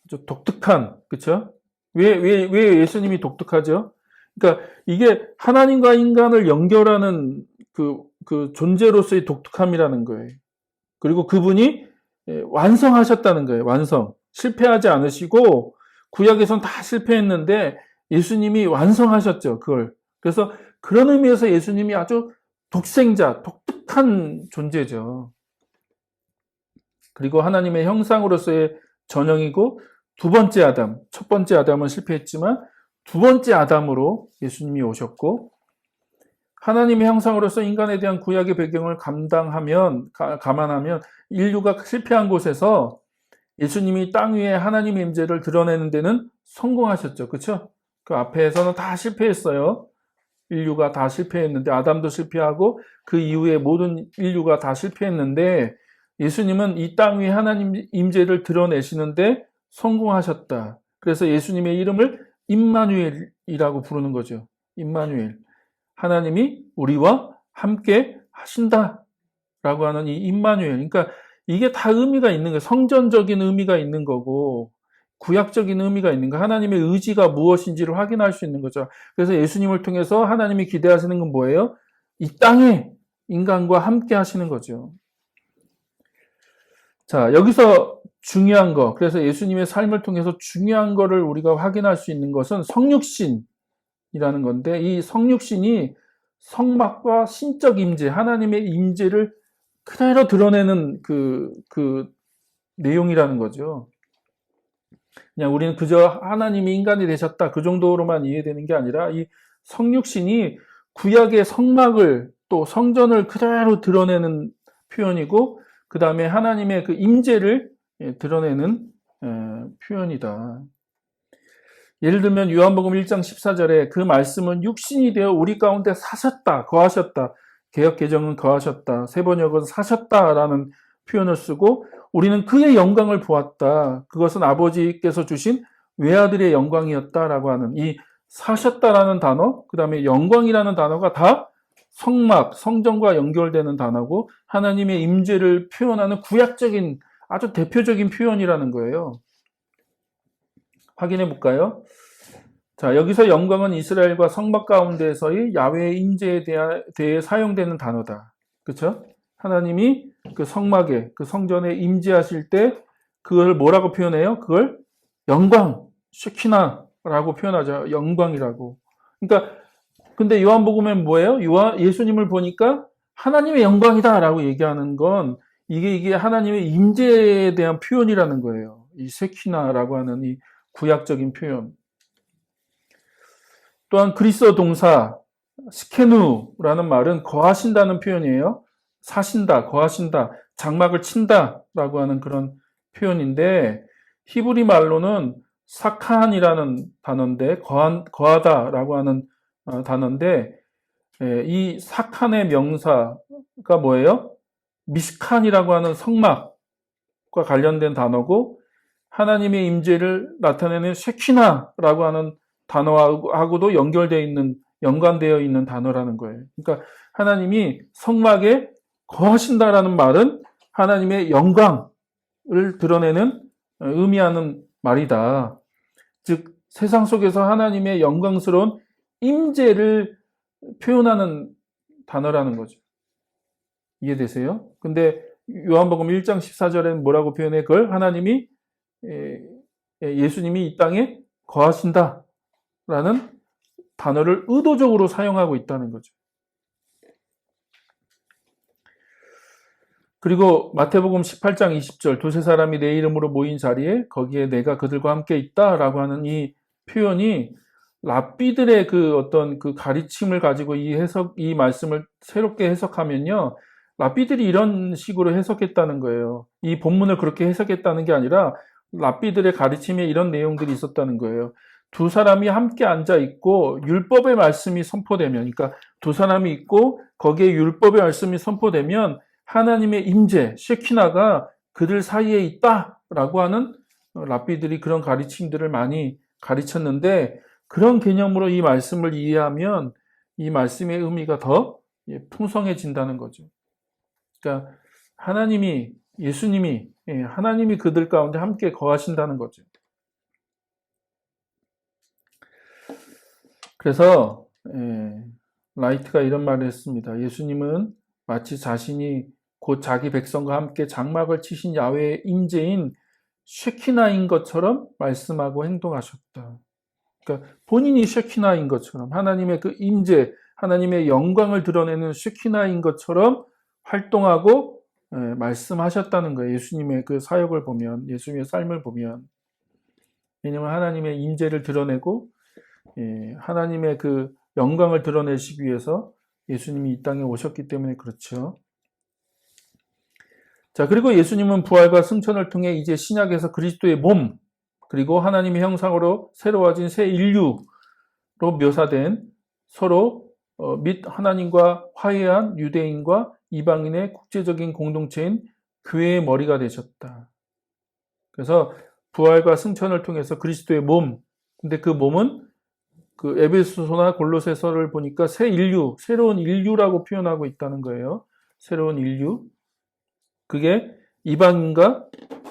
좀 독특한, 그렇죠? 왜 예수님이 독특하죠? 그러니까 이게 하나님과 인간을 연결하는 그 존재로서의 독특함이라는 거예요. 그리고 그분이 완성하셨다는 거예요. 완성. 실패하지 않으시고, 구약에선 다 실패했는데 예수님이 완성하셨죠. 그걸. 그래서 그런 의미에서 예수님이 아주 독생자, 독특한 존재죠. 그리고 하나님의 형상으로서의 전형이고, 두 번째 아담, 첫 번째 아담은 실패했지만 두 번째 아담으로 예수님이 오셨고, 하나님의 형상으로서 인간에 대한 구약의 배경을 감안하면 인류가 실패한 곳에서 예수님이 땅 위에 하나님의 임재를 드러내는 데는 성공하셨죠. 그렇죠? 그 앞에서는 다 실패했어요. 인류가 다 실패했는데, 아담도 실패하고 그 이후에 모든 인류가 다 실패했는데, 예수님은 이 땅 위에 하나님 임재를 드러내시는데 성공하셨다. 그래서 예수님의 이름을 임마누엘이라고 부르는 거죠. 임마누엘. 하나님이 우리와 함께 하신다라고 하는 이 임마누엘. 그러니까 이게 다 의미가 있는 거예요. 성전적인 의미가 있는 거고 구약적인 의미가 있는 거. 하나님의 의지가 무엇인지를 확인할 수 있는 거죠. 그래서 예수님을 통해서 하나님이 기대하시는 건 뭐예요? 이 땅에 인간과 함께 하시는 거죠. 자, 여기서 중요한 거, 그래서 예수님의 삶을 통해서 중요한 거를 우리가 확인할 수 있는 것은 성육신이라는 건데, 이 성육신이 성막과 신적 임재, 하나님의 임재를 그대로 드러내는 그 내용이라는 거죠. 그냥 우리는 그저 하나님이 인간이 되셨다, 그 정도로만 이해되는 게 아니라, 이 성육신이 구약의 성막을 또 성전을 그대로 드러내는 표현이고, 그 다음에 하나님의 그 임재를 드러내는 표현이다. 예를 들면 요한복음 1장 14절에 그 말씀은 육신이 되어 우리 가운데 사셨다, 거하셨다. 개역개정은 거하셨다, 세번역은 사셨다라는 표현을 쓰고, 우리는 그의 영광을 보았다. 그것은 아버지께서 주신 외아들의 영광이었다라고 하는 이 사셨다라는 단어, 그 다음에 영광이라는 단어가 다 성막, 성전과 연결되는 단어고 하나님의 임재를 표현하는 구약적인 아주 대표적인 표현이라는 거예요. 확인해 볼까요? 자, 여기서 영광은 이스라엘과 성막 가운데에서의 야훼의 임재에 대해 사용되는 단어다. 그렇죠? 하나님이 그 성막에, 그 성전에 임재하실 때 그걸 뭐라고 표현해요? 그걸 영광, 쉐키나라고 표현하죠. 영광이라고. 그러니까 근데 요한복음엔 뭐예요? 예수님을 보니까 하나님의 영광이다라고 얘기하는 건 이게 하나님의 임재에 대한 표현이라는 거예요. 이 쉐키나라고 하는 이 구약적인 표현. 또한 그리스어 동사 스케누라는 말은 거하신다는 표현이에요. 사신다, 거하신다, 장막을 친다라고 하는 그런 표현인데 히브리 말로는 사칸이라는 단어인데 거하다라고 하는 단어인데 이 사칸의 명사가 뭐예요? 미스칸이라고 하는 성막과 관련된 단어고 하나님의 임재를 나타내는 쉐키나라고 하는 단어하고도 연관되어 있는 단어라는 거예요. 그러니까 하나님이 성막에 거하신다라는 말은 하나님의 영광을 드러내는 의미하는 말이다. 즉 세상 속에서 하나님의 영광스러운 임재를 표현하는 단어라는 거죠. 이해되세요? 근데 요한복음 1장 14절에는 뭐라고 표현해? 그걸 하나님이 예수님이 이 땅에 거하신다라는 단어를 의도적으로 사용하고 있다는 거죠. 그리고 마태복음 18장 20절 두세 사람이 내 이름으로 모인 자리에 거기에 내가 그들과 함께 있다라고 하는 이 표현이 랍비들의 그 어떤 그 가르침을 가지고 이 말씀을 새롭게 해석하면요. 랍비들이 이런 식으로 해석했다는 거예요. 이 본문을 그렇게 해석했다는 게 아니라 랍비들의 가르침에 이런 내용들이 있었다는 거예요. 두 사람이 함께 앉아 있고 율법의 말씀이 선포되면, 그러니까 두 사람이 있고 거기에 율법의 말씀이 선포되면 하나님의 임재, 쉐키나가 그들 사이에 있다라고 하는 랍비들이 그런 가르침들을 많이 가르쳤는데 그런 개념으로 이 말씀을 이해하면 이 말씀의 의미가 더 풍성해진다는 거죠. 그러니까 예수님이 그들 가운데 함께 거하신다는 거죠. 그래서 라이트가 이런 말을 했습니다. 예수님은 마치 자신이 곧 자기 백성과 함께 장막을 치신 야훼의 임재인 쉐키나인 것처럼 말씀하고 행동하셨다. 그러니까 본인이 쉐키나인 것처럼 하나님의 그 임재, 하나님의 영광을 드러내는 쉐키나인 것처럼 활동하고 말씀하셨다는 거예요. 예수님의 그 사역을 보면, 예수님의 삶을 보면. 왜냐하면 하나님의 임재를 드러내고 하나님의 그 영광을 드러내시기 위해서 예수님이 이 땅에 오셨기 때문에 그렇죠. 자, 그리고 예수님은 부활과 승천을 통해 이제 신약에서 그리스도의 몸, 그리고 하나님의 형상으로 새로워진 새 인류로 묘사된 서로 및 하나님과 화해한 유대인과 이방인의 국제적인 공동체인 교회의 머리가 되셨다. 그래서 부활과 승천을 통해서 그리스도의 몸, 근데 그 몸은 그 에베소서나 골로새서를 보니까 새 인류, 새로운 인류라고 표현하고 있다는 거예요. 새로운 인류. 그게 이방인과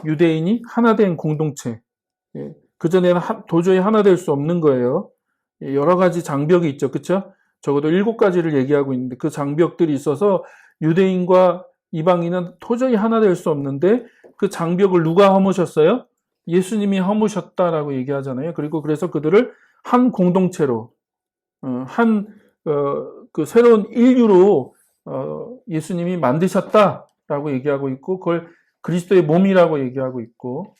유대인이 하나 된 공동체. 그전에는 도저히 하나 될 수 없는 거예요. 여러 가지 장벽이 있죠. 그렇죠? 적어도 7가지를 얘기하고 있는데 그 장벽들이 있어서 유대인과 이방인은 도저히 하나 될 수 없는데 그 장벽을 누가 허무셨어요? 예수님이 허무셨다라고 얘기하잖아요. 그리고 그래서 그들을 한 공동체로, 그 새로운 인류로 예수님이 만드셨다라고 얘기하고 있고, 그걸 그리스도의 몸이라고 얘기하고 있고,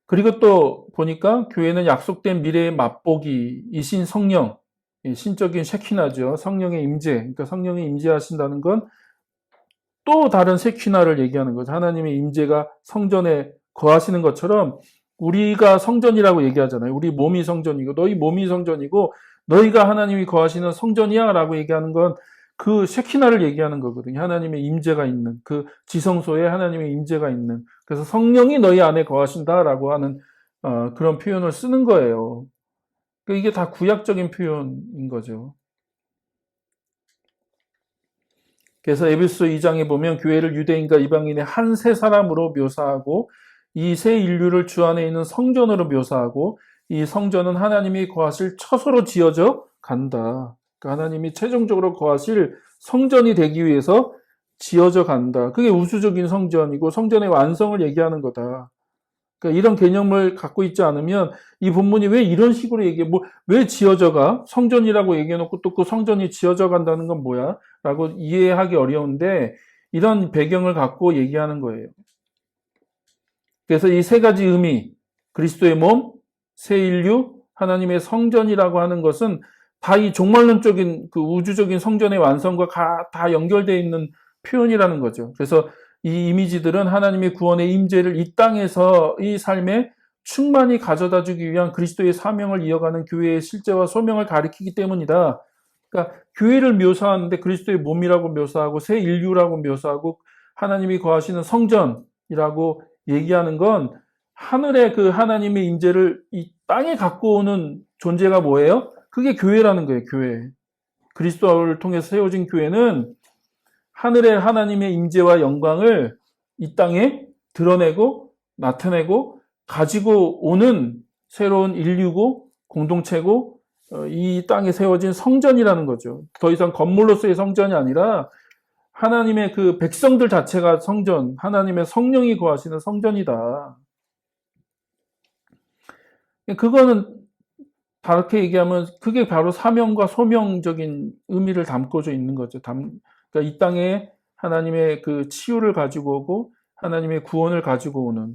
그리고 또 보니까 교회는 약속된 미래의 맛보기이신 성령, 신적인 쉐키나죠. 성령의 임재, 그러니까 성령이 임재하신다는 건 또 다른 쉐키나를 얘기하는 거죠. 하나님의 임재가 성전에 거하시는 것처럼 우리가 성전이라고 얘기하잖아요. 우리 몸이 성전이고 너희 몸이 성전이고 너희가 하나님이 거하시는 성전이야 라고 얘기하는 건 그 쉐키나를 얘기하는 거거든요. 하나님의 임재가 있는, 그 지성소에 하나님의 임재가 있는, 그래서 성령이 너희 안에 거하신다라고 하는 그런 표현을 쓰는 거예요. 이게 다 구약적인 표현인 거죠. 그래서 에베소 2장에 보면 교회를 유대인과 이방인의 한 세 사람으로 묘사하고 이 새 인류를 주 안에 있는 성전으로 묘사하고 이 성전은 하나님이 거하실 처소로 지어져 간다. 그러니까 하나님이 최종적으로 거하실 성전이 되기 위해서 지어져 간다. 그게 우주적인 성전이고 성전의 완성을 얘기하는 거다. 그러니까 이런 개념을 갖고 있지 않으면 이 본문이 왜 이런 식으로 얘기해? 왜 지어져가? 성전이라고 얘기해놓고 또 그 성전이 지어져 간다는 건 뭐야? 라고 이해하기 어려운데 이런 배경을 갖고 얘기하는 거예요. 그래서 이 세 가지 의미, 그리스도의 몸, 새 인류, 하나님의 성전이라고 하는 것은 다 이 종말론적인 그 우주적인 성전의 완성과 다 연결되어 있는 표현이라는 거죠. 그래서 이 이미지들은 하나님의 구원의 임재를 이 땅에서 이 삶에 충만히 가져다 주기 위한 그리스도의 사명을 이어가는 교회의 실제와 소명을 가리키기 때문이다. 그러니까 교회를 묘사하는데 그리스도의 몸이라고 묘사하고 새 인류라고 묘사하고 하나님이 거하시는 성전이라고 얘기하는 건 하늘의 그 하나님의 임재를 이 땅에 갖고 오는 존재가 뭐예요? 그게 교회라는 거예요, 교회. 그리스도를 통해서 세워진 교회는 하늘의 하나님의 임재와 영광을 이 땅에 드러내고 나타내고 가지고 오는 새로운 인류고 공동체고 이 땅에 세워진 성전이라는 거죠. 더 이상 건물로서의 성전이 아니라 하나님의 그 백성들 자체가 성전, 하나님의 성령이 거하시는 성전이다. 그거는 다르게 얘기하면 그게 바로 사명과 소명적인 의미를 담고져 있는 거죠. 그러니까 이 땅에 하나님의 그 치유를 가지고 오고 하나님의 구원을 가지고 오는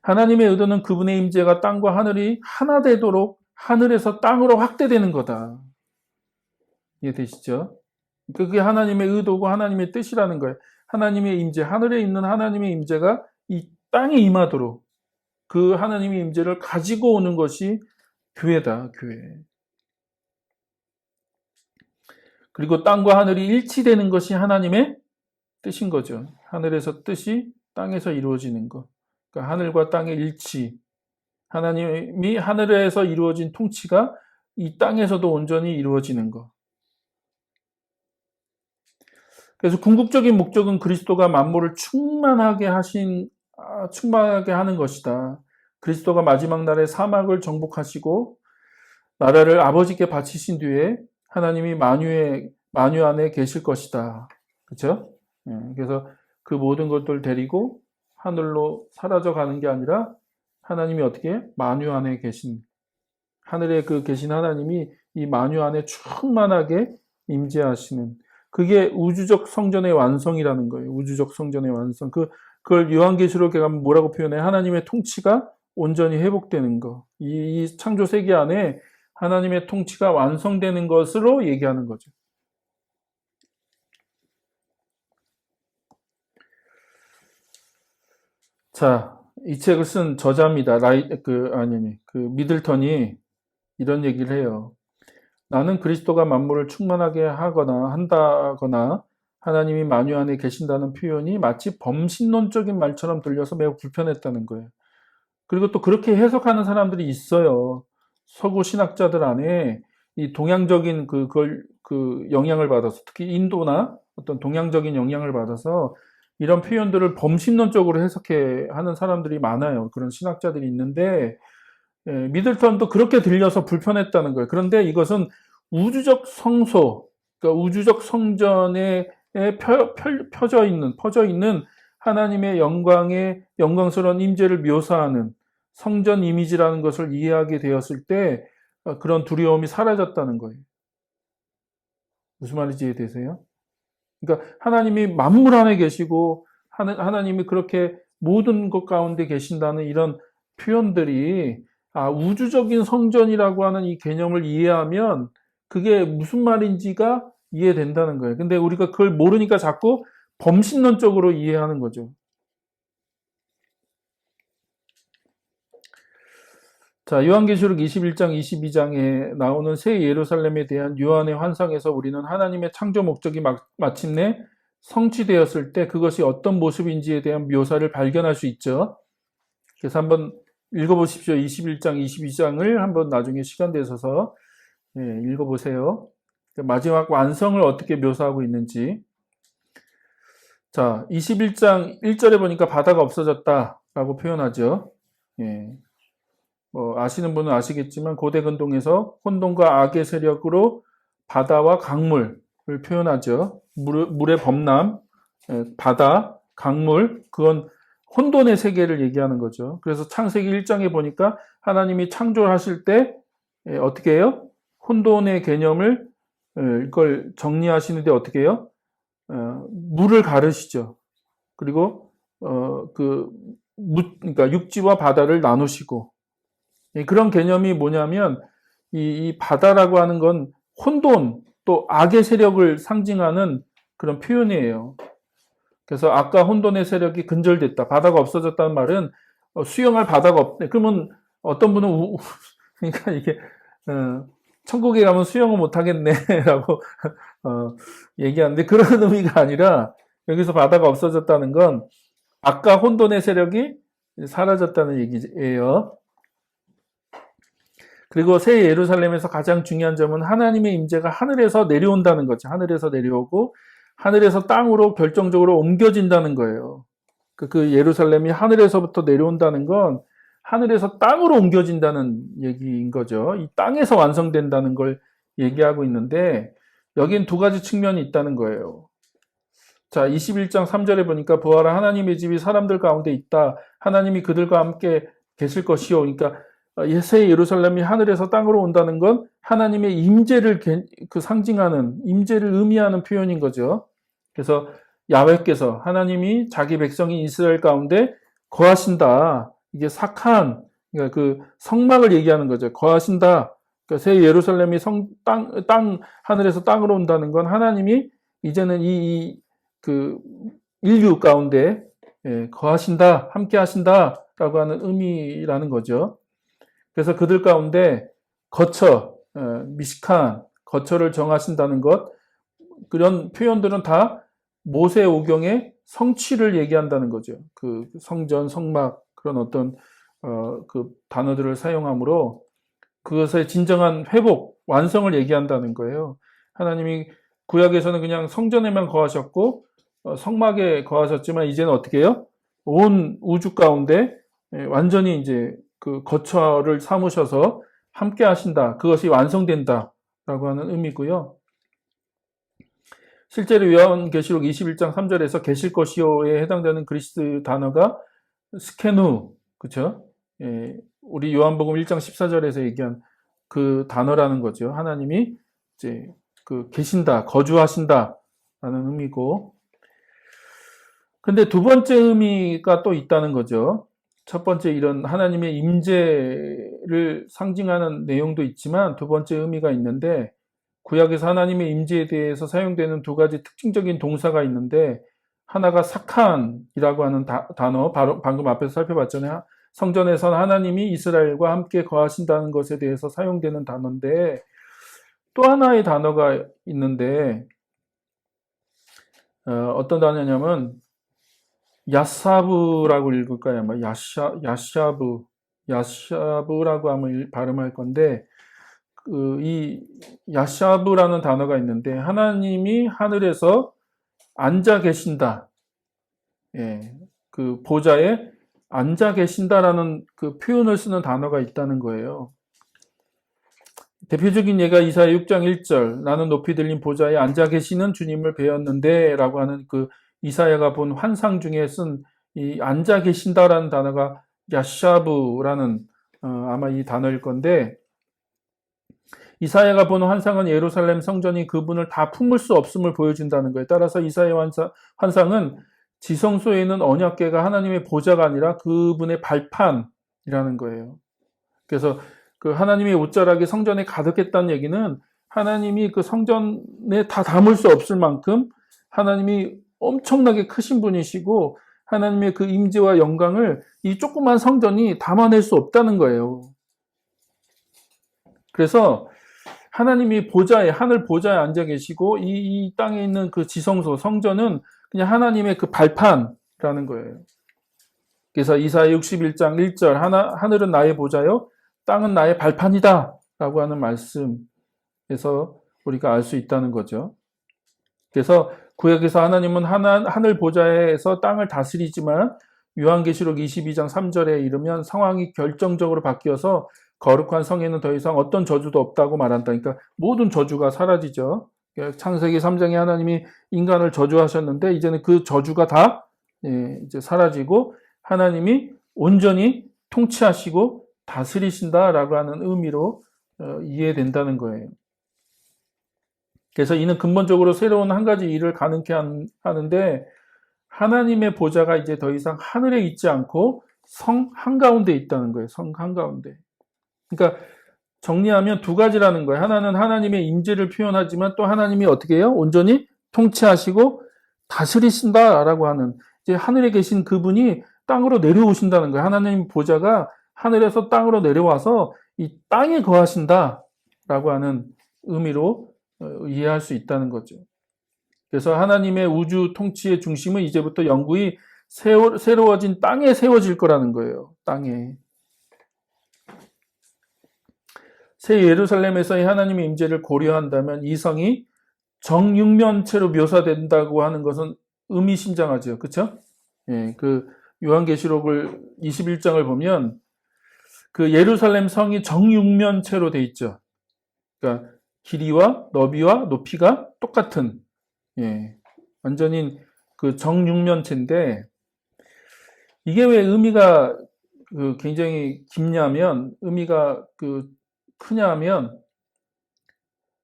하나님의 의도는 그분의 임재가 땅과 하늘이 하나 되도록 하늘에서 땅으로 확대되는 거다. 이해되시죠? 그게 하나님의 의도고 하나님의 뜻이라는 거예요. 하나님의 임재, 하늘에 있는 하나님의 임재가 이 땅에 임하도록 그 하나님의 임재를 가지고 오는 것이 교회다, 교회. 그리고 땅과 하늘이 일치되는 것이 하나님의 뜻인 거죠. 하늘에서 뜻이 땅에서 이루어지는 것. 그러니까 하늘과 땅의 일치. 하나님이 하늘에서 이루어진 통치가 이 땅에서도 온전히 이루어지는 것. 그래서 궁극적인 목적은 그리스도가 만물을 충만하게 하는 것이다. 그리스도가 마지막 날에 사막을 정복하시고 나라를 아버지께 바치신 뒤에 하나님이 만유 안에 계실 것이다. 그렇죠? 그래서 그 모든 것들을 데리고 하늘로 사라져 가는 게 아니라 하나님이 어떻게 만유 안에 계신 하늘에 그 계신 하나님이 이 만유 안에 충만하게 임재하시는 그게 우주적 성전의 완성이라는 거예요. 우주적 성전의 완성. 그걸 요한계시록에 가면 뭐라고 표현해? 하나님의 통치가 온전히 회복되는 거. 이 창조 세계 안에 하나님의 통치가 완성되는 것으로 얘기하는 거죠. 자, 이 책을 쓴 저자입니다. 미들턴이 이런 얘기를 해요. 나는 그리스도가 만물을 충만하게 한다거나 하나님이 만유 안에 계신다는 표현이 마치 범신론적인 말처럼 들려서 매우 불편했다는 거예요. 그리고 또 그렇게 해석하는 사람들이 있어요. 서구 신학자들 안에 이 동양적인 그 영향을 받아서 특히 인도나 어떤 동양적인 영향을 받아서 이런 표현들을 범신론적으로 해석해 하는 사람들이 많아요. 그런 신학자들이 있는데 미들턴도 그렇게 들려서 불편했다는 거예요. 그런데 이것은 우주적 성소, 그러니까 우주적 성전에 퍼져 있는 하나님의 영광스러운 임재를 묘사하는 성전 이미지라는 것을 이해하게 되었을 때 그런 두려움이 사라졌다는 거예요. 무슨 말인지 이해되세요? 그러니까 하나님이 만물 안에 계시고 하나님이 그렇게 모든 것 가운데 계신다는 이런 표현들이 우주적인 성전이라고 하는 이 개념을 이해하면 그게 무슨 말인지가 이해된다는 거예요. 근데 우리가 그걸 모르니까 자꾸 범신론적으로 이해하는 거죠. 자, 요한계시록 21장, 22장에 나오는 새 예루살렘에 대한 요한의 환상에서 우리는 하나님의 창조 목적이 마침내 성취되었을 때 그것이 어떤 모습인지에 대한 묘사를 발견할 수 있죠. 그래서 한번 읽어보십시오. 21장, 22장을 한번 나중에 시간 되셔서 읽어보세요. 마지막 완성을 어떻게 묘사하고 있는지. 자, 21장 1절에 보니까 바다가 없어졌다라고 표현하죠. 예. 아시는 분은 아시겠지만 고대 근동에서 혼돈과 악의 세력으로 바다와 강물을 표현하죠. 물의 범람, 바다, 강물, 그건 혼돈의 세계를 얘기하는 거죠. 그래서 창세기 1장에 보니까 하나님이 창조하실 때 어떻게 해요? 혼돈의 개념을 이걸 정리하시는데 어떻게 해요? 물을 가르시죠. 그리고 그러니까 육지와 바다를 나누시고, 그런 개념이 뭐냐면 이 바다라고 하는 건 혼돈 또 악의 세력을 상징하는 그런 표현이에요. 그래서 아까 혼돈의 세력이 근절됐다, 바다가 없어졌다는 말은 수영할 바다가 없네. 그러면 어떤 분은 그러니까 이게 천국에 가면 수영을 못 하겠네라고 얘기하는데, 그런 의미가 아니라 여기서 바다가 없어졌다는 건 아까 혼돈의 세력이 사라졌다는 얘기예요. 그리고 새 예루살렘에서 가장 중요한 점은 하나님의 임재가 하늘에서 내려온다는 거죠. 하늘에서 내려오고 하늘에서 땅으로 결정적으로 옮겨진다는 거예요. 그 예루살렘이 하늘에서부터 내려온다는 건 하늘에서 땅으로 옮겨진다는 얘기인 거죠. 이 땅에서 완성된다는 걸 얘기하고 있는데, 여긴 두 가지 측면이 있다는 거예요. 자, 21장 3절에 보니까 부활한 하나님의 집이 사람들 가운데 있다. 하나님이 그들과 함께 계실 것이요. 그러니까 새 예루살렘이 하늘에서 땅으로 온다는 건 하나님의 임재를 상징하는, 임재를 의미하는 표현인 거죠. 그래서 야훼께서, 하나님이 자기 백성인 이스라엘 가운데 거하신다. 이게 sak한, 그러니까 그 성막을 얘기하는 거죠. 거하신다. 그러니까 새 예루살렘이 하늘에서 땅으로 온다는 건 하나님이 이제는 그 인류 가운데 거하신다, 함께 하신다라고 하는 의미라는 거죠. 그래서 그들 가운데 미식한 거처를 정하신다는 것, 그런 표현들은 다 모세오경의 성취를 얘기한다는 거죠. 그 성전, 성막, 그런 어떤 그 단어들을 사용함으로 그것의 진정한 회복, 완성을 얘기한다는 거예요. 하나님이 구약에서는 그냥 성전에만 거하셨고 성막에 거하셨지만, 이제는 어떻게 해요? 온 우주 가운데 완전히 이제 그 거처를 삼으셔서 함께 하신다. 그것이 완성된다. 라고 하는 의미고요. 실제로 요한계시록 21장 3절에서 계실 것이요에 해당되는 그리스 단어가 스케누, 그쵸? 우리 요한복음 1장 14절에서 얘기한 그 단어라는 거죠. 하나님이 이제 계신다, 거주하신다 라는 의미고. 근데 두 번째 의미가 또 있다는 거죠. 첫 번째 이런 하나님의 임재를 상징하는 내용도 있지만 두 번째 의미가 있는데, 구약에서 하나님의 임재에 대해서 사용되는 두 가지 특징적인 동사가 있는데, 하나가 사칸이라고 하는 단어, 바로 방금 앞에서 살펴봤잖아요. 성전에선 하나님이 이스라엘과 함께 거하신다는 것에 대해서 사용되는 단어인데, 또 하나의 단어가 있는데 어떤 단어냐면 야사브라고 읽을까요? 아마 야샤브라고 하면 발음할 건데, 이 야샤브라는 단어가 있는데 하나님이 하늘에서 앉아 계신다. 그 보좌에 앉아 계신다라는 그 표현을 쓰는 단어가 있다는 거예요. 대표적인 예가 이사야 6장 1절, 나는 높이 들린 보좌에 앉아 계시는 주님을 배웠는데 라고 하는 그 이사야가 본 환상 중에 쓴 이 앉아 계신다라는 단어가 야샤브라는 아마 이 단어일 건데, 이사야가 본 환상은 예루살렘 성전이 그분을 다 품을 수 없음을 보여준다는 거예요. 따라서 이사야 환상은 지성소에 있는 언약궤가 하나님의 보좌가 아니라 그분의 발판이라는 거예요. 그래서 그 하나님의 옷자락이 성전에 가득했다는 얘기는 하나님이 그 성전에 다 담을 수 없을 만큼 하나님이 엄청나게 크신 분이시고, 하나님의 그 임재와 영광을 이 조그만 성전이 담아낼 수 없다는 거예요. 그래서 하나님이 하늘 보좌에 앉아 계시고, 이 땅에 있는 그 지성소, 성전은 그냥 하나님의 그 발판이라는 거예요. 그래서 이사야 61장 1절, 하늘은 나의 보좌요, 땅은 나의 발판이다 라고 하는 말씀에서 우리가 알 수 있다는 거죠. 그래서 구약에서 하나님은 하늘 보좌에서 땅을 다스리지만 요한계시록 22장 3절에 이르면 상황이 결정적으로 바뀌어서 거룩한 성에는 더 이상 어떤 저주도 없다고 말한다. 그러니까 모든 저주가 사라지죠. 창세기 3장에 하나님이 인간을 저주하셨는데 이제는 그 저주가 다 이제 사라지고 하나님이 온전히 통치하시고 다스리신다라고 하는 의미로 이해된다는 거예요. 그래서 이는 근본적으로 새로운 한 가지 일을 가능케 하는데 하나님의 보좌가 이제 더 이상 하늘에 있지 않고 성 한가운데 있다는 거예요. 성 한가운데. 그러니까 정리하면 두 가지라는 거예요. 하나는 하나님의 임재를 표현하지만 또 하나님이 어떻게 해요? 온전히 통치하시고 다스리신다라고 하는 이제 하늘에 계신 그분이 땅으로 내려오신다는 거예요. 하나님 보좌가 하늘에서 땅으로 내려와서 이 땅에 거하신다라고 하는 의미로 이해할 수 있다는 거죠. 그래서 하나님의 우주 통치의 중심은 이제부터 영구히 새로워진 땅에 세워질 거라는 거예요. 땅에. 새 예루살렘에서의 하나님의 임재를 고려한다면 이 성이 정육면체로 묘사된다고 하는 것은 의미심장하죠. 그렇죠? 예, 그 요한계시록을 21장을 보면 그 예루살렘 성이 정육면체로 돼 있죠. 그러니까 길이와 너비와 높이가 똑같은 완전히 그 정육면체인데 이게 왜 의미가 굉장히 깊냐면 의미가 크냐면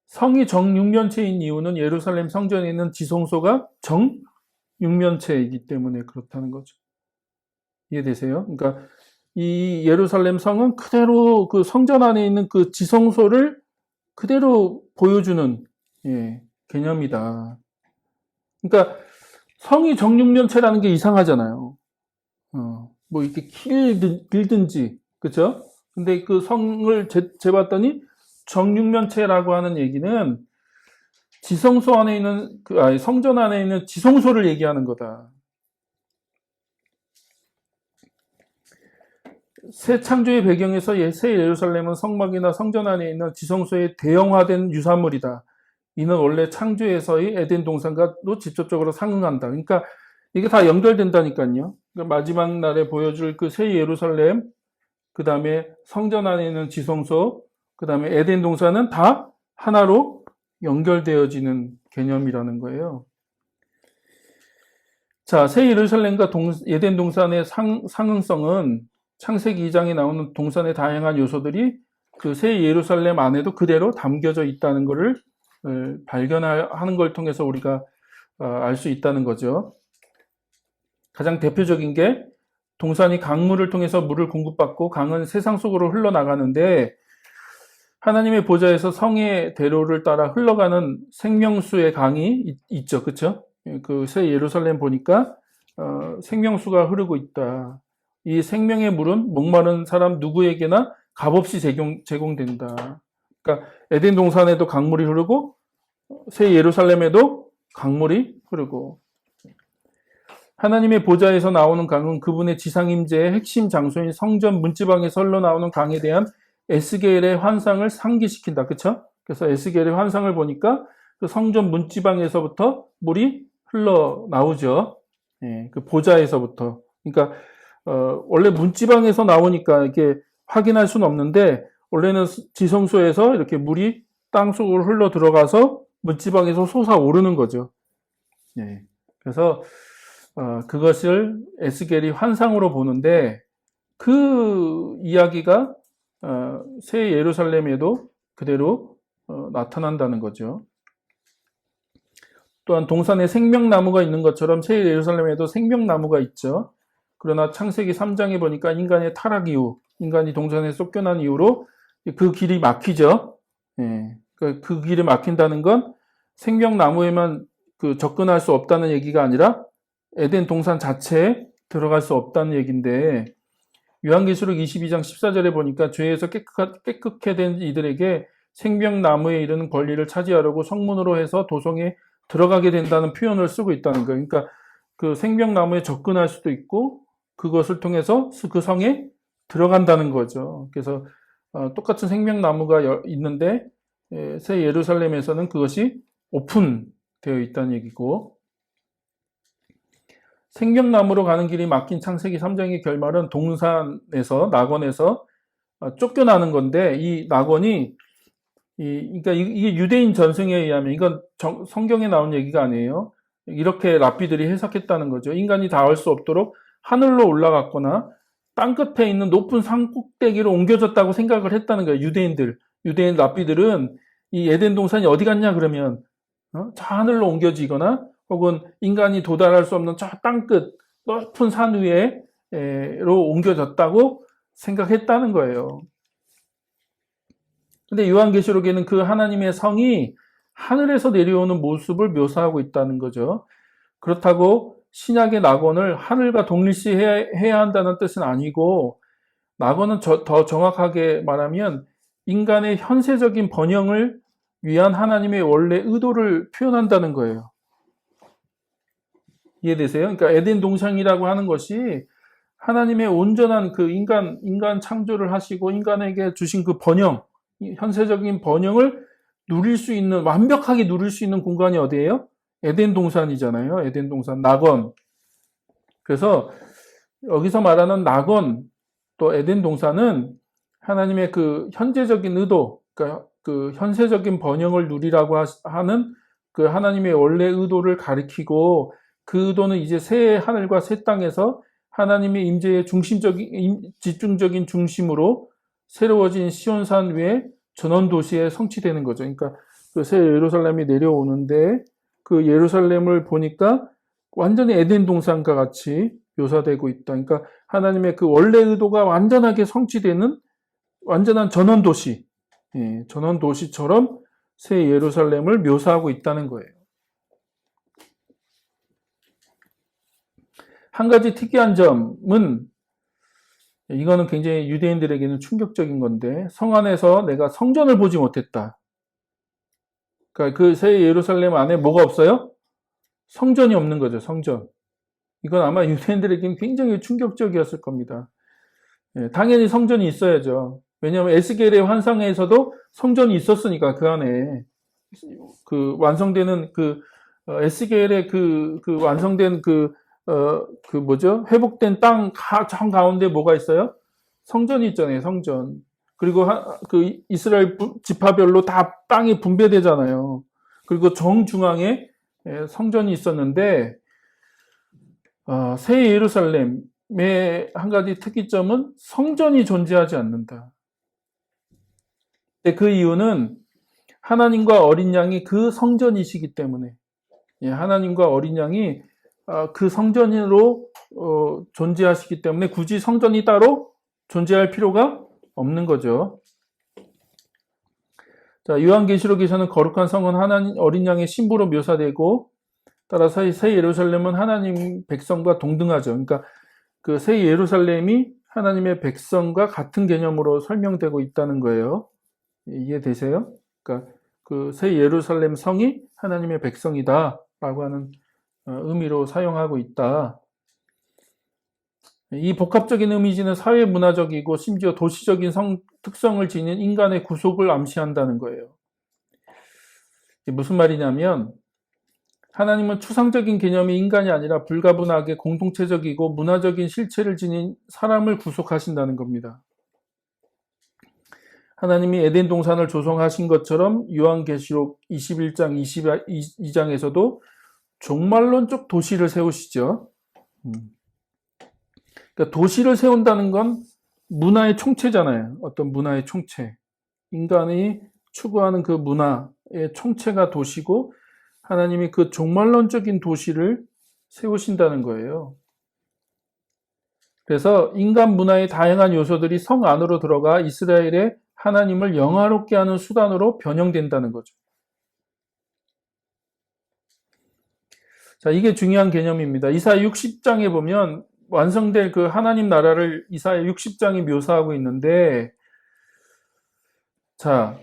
성이 정육면체인 이유는 예루살렘 성전에 있는 지성소가 정육면체이기 때문에 그렇다는 거죠. 이해되세요? 그러니까 이 예루살렘 성은 그대로 그 성전 안에 있는 그 지성소를 그대로 보여주는 개념이다. 그러니까 성이 정육면체라는 게 이상하잖아요. 뭐 이렇게 길든지, 그렇죠? 근데 그 성을 재봤더니 정육면체라고 하는 얘기는 지성소 안에 있는 성전 안에 있는 지성소를 얘기하는 거다. 새 창조의 배경에서 새 예루살렘은 성막이나 성전 안에 있는 지성소의 대형화된 유사물이다. 이는 원래 창조에서의 에덴 동산과도 직접적으로 상응한다. 그러니까 이게 다 연결된다니까요. 그러니까 마지막 날에 보여줄 그 새 예루살렘, 그 다음에 성전 안에 있는 지성소, 그 다음에 에덴 동산은 다 하나로 연결되어지는 개념이라는 거예요. 자, 새 예루살렘과 에덴 동산의 상응성은 창세기 2장에 나오는 동산의 다양한 요소들이 그 새 예루살렘 안에도 그대로 담겨져 있다는 것을 발견하는 걸 통해서 우리가 알 수 있다는 거죠. 가장 대표적인 게 동산이 강물을 통해서 물을 공급받고 강은 세상 속으로 흘러나가는데 하나님의 보좌에서 성의 대로를 따라 흘러가는 생명수의 강이 있죠. 그렇죠? 그 새 예루살렘 보니까 생명수가 흐르고 있다. 이 생명의 물은 목마른 사람 누구에게나 값없이 제공된다. 그러니까 에덴 동산에도 강물이 흐르고 새 예루살렘에도 강물이 흐르고 하나님의 보좌에서 나오는 강은 그분의 지상임재의 핵심 장소인 성전 문지방에서 흘러나오는 강에 대한 에스겔의 환상을 상기시킨다. 그렇죠? 그래서 에스겔의 환상을 보니까 그 성전 문지방에서부터 물이 흘러나오죠. 그 보좌에서부터. 그러니까 원래 문지방에서 나오니까 이렇게 확인할 수는 없는데 원래는 지성소에서 이렇게 물이 땅속으로 흘러 들어가서 문지방에서 솟아오르는 거죠. 그래서 그것을 에스겔이 환상으로 보는데 그 이야기가 새 예루살렘에도 그대로 나타난다는 거죠. 또한 동산에 생명나무가 있는 것처럼 새 예루살렘에도 생명나무가 있죠. 그러나 창세기 3장에 보니까 인간의 타락 이후, 인간이 동산에 쫓겨난 이후로 그 길이 막히죠. 그 길이 막힌다는 건 생명나무에만 접근할 수 없다는 얘기가 아니라 에덴 동산 자체에 들어갈 수 없다는 얘기인데 요한계시록 22장 14절에 보니까 죄에서 깨끗게 된 이들에게 생명나무에 이르는 권리를 차지하려고 성문으로 해서 도성에 들어가게 된다는 표현을 쓰고 있다는 거예요. 그러니까 그 생명나무에 접근할 수도 있고 그것을 통해서 그 성에 들어간다는 거죠. 그래서 똑같은 생명나무가 있는데 새 예루살렘에서는 그것이 오픈되어 있다는 얘기고, 생명나무로 가는 길이 막힌 창세기 3장의 결말은 동산에서, 낙원에서 쫓겨나는 건데, 이 낙원이 그러니까 이게 유대인 전승에 의하면, 이건 성경에 나온 얘기가 아니에요. 이렇게 랍비들이 해석했다는 거죠. 인간이 닿을 수 없도록 하늘로 올라갔거나 땅 끝에 있는 높은 산 꼭대기로 옮겨졌다고 생각을 했다는 거예요. 유대인 랍비들은 이 에덴 동산이 어디 갔냐 그러면 저 하늘로 옮겨지거나 혹은 인간이 도달할 수 없는 저 땅 끝 높은 산 위에로 옮겨졌다고 생각했다는 거예요. 근데 요한계시록에는 그 하나님의 성이 하늘에서 내려오는 모습을 묘사하고 있다는 거죠. 그렇다고 신약의 낙원을 하늘과 동일시해야 한다는 뜻은 아니고, 낙원은 더 정확하게 말하면 인간의 현세적인 번영을 위한 하나님의 원래 의도를 표현한다는 거예요. 이해되세요? 그러니까 에덴 동산이라고 하는 것이 하나님의 온전한 그 인간 창조를 하시고 인간에게 주신 그 번영, 현세적인 번영을 완벽하게 누릴 수 있는 공간이 어디예요? 에덴 동산이잖아요. 에덴 동산, 낙원. 그래서 여기서 말하는 낙원, 또 에덴 동산은 하나님의 그 현재적인 의도, 그러니까 그 현세적인 번영을 누리라고 하는 그 하나님의 원래 의도를 가리키고, 그 의도는 이제 새 하늘과 새 땅에서 하나님의 임재의 집중적인 중심으로 새로워진 시온산 위에 전원 도시에 성취되는 거죠. 그러니까 그 새 예루살렘이 내려오는데 그 예루살렘을 보니까 완전히 에덴 동산과 같이 묘사되고 있다. 그러니까 하나님의 그 원래 의도가 완전하게 성취되는 완전한 전원 도시, 전원 도시처럼 새 예루살렘을 묘사하고 있다는 거예요. 한 가지 특이한 점은, 이거는 굉장히 유대인들에게는 충격적인 건데, 성 안에서 내가 성전을 보지 못했다. 그러니까 그 새 예루살렘 안에 뭐가 없어요? 성전이 없는 거죠, 성전. 이건 아마 유대인들에게는 굉장히 충격적이었을 겁니다. 당연히 성전이 있어야죠. 왜냐하면 에스겔의 환상에서도 성전이 있었으니까 그 안에 그 완성되는 에스겔의 그 완성된 회복된 땅 정 가운데 뭐가 있어요? 성전이 있잖아요, 성전. 그리고 그 이스라엘 지파별로 다 땅이 분배되잖아요. 그리고 정중앙에 성전이 있었는데, 새 예루살렘의 한 가지 특이점은 성전이 존재하지 않는다. 그 이유는 하나님과 어린 양이 그 성전이시기 때문에, 하나님과 어린 양이 그 성전으로 존재하시기 때문에 굳이 성전이 따로 존재할 필요가 없는 거죠. 자, 요한계시록에서는 거룩한 성은 하나님 어린 양의 신부로 묘사되고, 따라서 새 예루살렘은 하나님 백성과 동등하죠. 그러니까 그 새 예루살렘이 하나님의 백성과 같은 개념으로 설명되고 있다는 거예요. 이해되세요? 그러니까 그 새 예루살렘 성이 하나님의 백성이다라고 하는 의미로 사용하고 있다. 이 복합적인 이미지는 사회 문화적이고 심지어 도시적인 특성을 지닌 인간의 구속을 암시한다는 거예요. 이게 무슨 말이냐면, 하나님은 추상적인 개념이 인간이 아니라 불가분하게 공동체적이고 문화적인 실체를 지닌 사람을 구속하신다는 겁니다. 하나님이 에덴 동산을 조성하신 것처럼 요한계시록 21장, 22장에서도 종말론적 도시를 세우시죠. 그러니까 도시를 세운다는 건 문화의 총체잖아요. 어떤 문화의 총체. 인간이 추구하는 그 문화의 총체가 도시고, 하나님이 그 종말론적인 도시를 세우신다는 거예요. 그래서 인간 문화의 다양한 요소들이 성 안으로 들어가 이스라엘의 하나님을 영화롭게 하는 수단으로 변형된다는 거죠. 자, 이게 중요한 개념입니다. 이사야 60장에 보면 완성될 그 하나님 나라를 이사야 60장이 묘사하고 있는데, 자,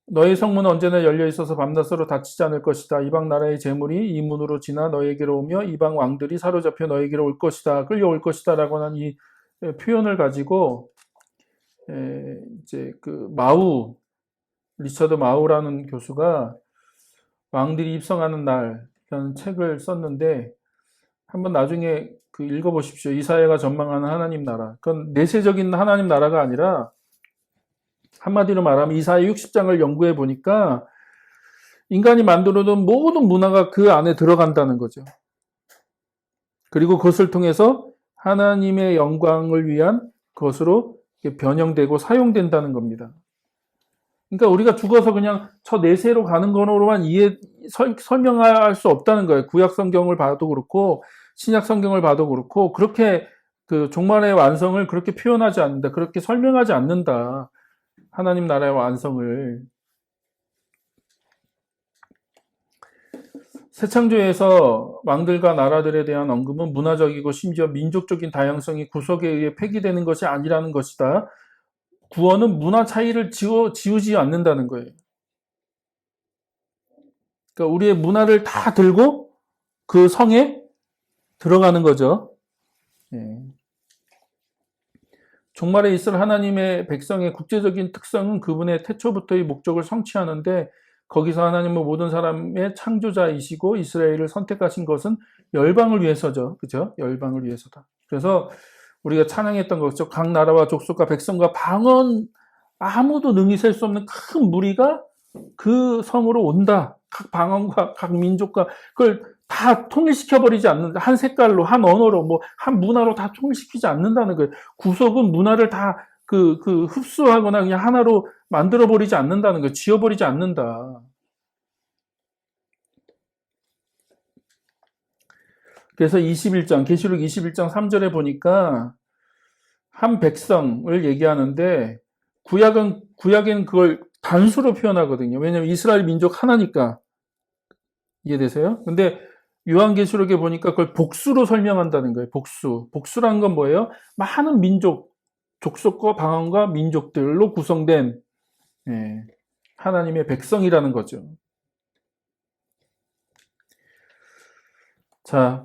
너희 성문은 언제나 열려 있어서 밤낮으로 닫히지 않을 것이다. 이방 나라의 재물이 이 문으로 지나 너에게로 오며 이방 왕들이 사로잡혀 너에게로 올 것이다. 끌려올 것이다. 라고 하는 이 표현을 가지고 이제 그 마우, 리처드 마우라는 교수가 왕들이 입성하는 날이라는 책을 썼는데 한번 나중에 그 읽어보십시오. 이사야가 전망하는 하나님 나라. 그건 내세적인 하나님 나라가 아니라 한마디로 말하면 이사야 60장을 연구해 보니까 인간이 만들어둔 모든 문화가 그 안에 들어간다는 거죠. 그리고 그것을 통해서 하나님의 영광을 위한 것으로 변형되고 사용된다는 겁니다. 그러니까 우리가 죽어서 그냥 저 내세로 가는 거로만 설명할 수 없다는 거예요. 구약 성경을 봐도 그렇고 신약 성경을 봐도 그렇고 그렇게 그 종말의 완성을 그렇게 표현하지 않는다. 그렇게 설명하지 않는다. 하나님 나라의 완성을. 새 창조에서 왕들과 나라들에 대한 언급은 문화적이고 심지어 민족적인 다양성이 구속에 의해 폐기되는 것이 아니라는 것이다. 구원은 문화 차이를 지우지 않는다는 거예요. 그러니까 우리의 문화를 다 들고 그 성에 들어가는 거죠. 예. 종말에 있을 하나님의 백성의 국제적인 특성은 그분의 태초부터의 목적을 성취하는데 거기서 하나님은 모든 사람의 창조자이시고 이스라엘을 선택하신 것은 열방을 위해서죠. 그죠? 열방을 위해서다. 그래서 우리가 찬양했던 거죠. 각 나라와 족속과 백성과 방언 아무도 능히 셀 수 없는 큰 무리가 그 성으로 온다. 각 방언과 각 민족과 그걸 다 통일시켜버리지 않는다. 한 색깔로, 한 언어로, 뭐, 한 문화로 다 통일시키지 않는다는 거예요. 구속은 문화를 다 흡수하거나 그냥 하나로 만들어버리지 않는다는 거예요. 지워버리지 않는다. 그래서 21장, 계시록 21장 3절에 보니까 한 백성을 얘기하는데 구약에는 그걸 단수로 표현하거든요. 왜냐하면 이스라엘 민족 하나니까. 이해되세요? 근데 요한계시록에 보니까 그걸 복수로 설명한다는 거예요. 복수란 건 뭐예요? 많은 민족, 족속과 방언과 민족들로 구성된 하나님의 백성이라는 거죠. 자,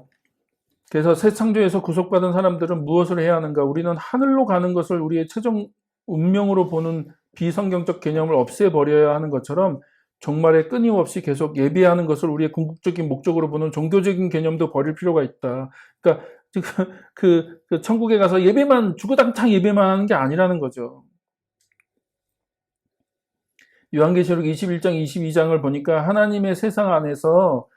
그래서 새 창조에서 구속받은 사람들은 무엇을 해야 하는가? 우리는 하늘로 가는 것을 우리의 최종 운명으로 보는 비성경적 개념을 없애버려야 하는 것처럼 종말에 끊임없이 계속 예배하는 것을 우리의 궁극적인 목적으로 보는 종교적인 개념도 버릴 필요가 있다. 그러니까 그 천국에 가서 예배만 주구장창 예배만 하는 게 아니라는 거죠. 요한계시록 21장, 22장을 보니까 하나님의 세상 안에서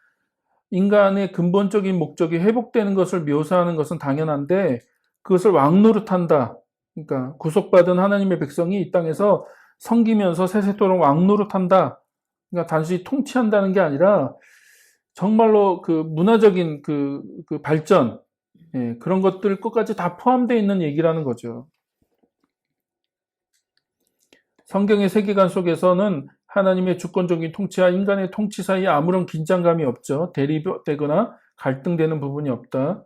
인간의 근본적인 목적이 회복되는 것을 묘사하는 것은 당연한데 그것을 왕노릇한다. 그러니까 구속받은 하나님의 백성이 이 땅에서 섬기면서 세세토록 왕노릇한다. 그러니까 단순히 통치한다는 게 아니라 정말로 그 문화적인 그 발전 그런 것들 끝까지 다 포함되어 있는 얘기라는 거죠. 성경의 세계관 속에서는 하나님의 주권적인 통치와 인간의 통치 사이에 아무런 긴장감이 없죠. 대립되거나 갈등되는 부분이 없다.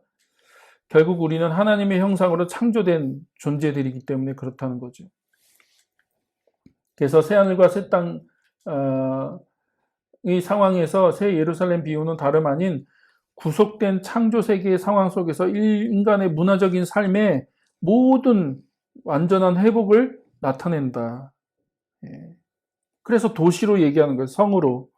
결국 우리는 하나님의 형상으로 창조된 존재들이기 때문에 그렇다는 거죠. 그래서 새하늘과 새 땅 이 상황에서 새 예루살렘 비유는 다름 아닌 구속된 창조 세계의 상황 속에서 인간의 문화적인 삶의 모든 완전한 회복을 나타낸다. 그래서 도시로 얘기하는 거예요. 성으로.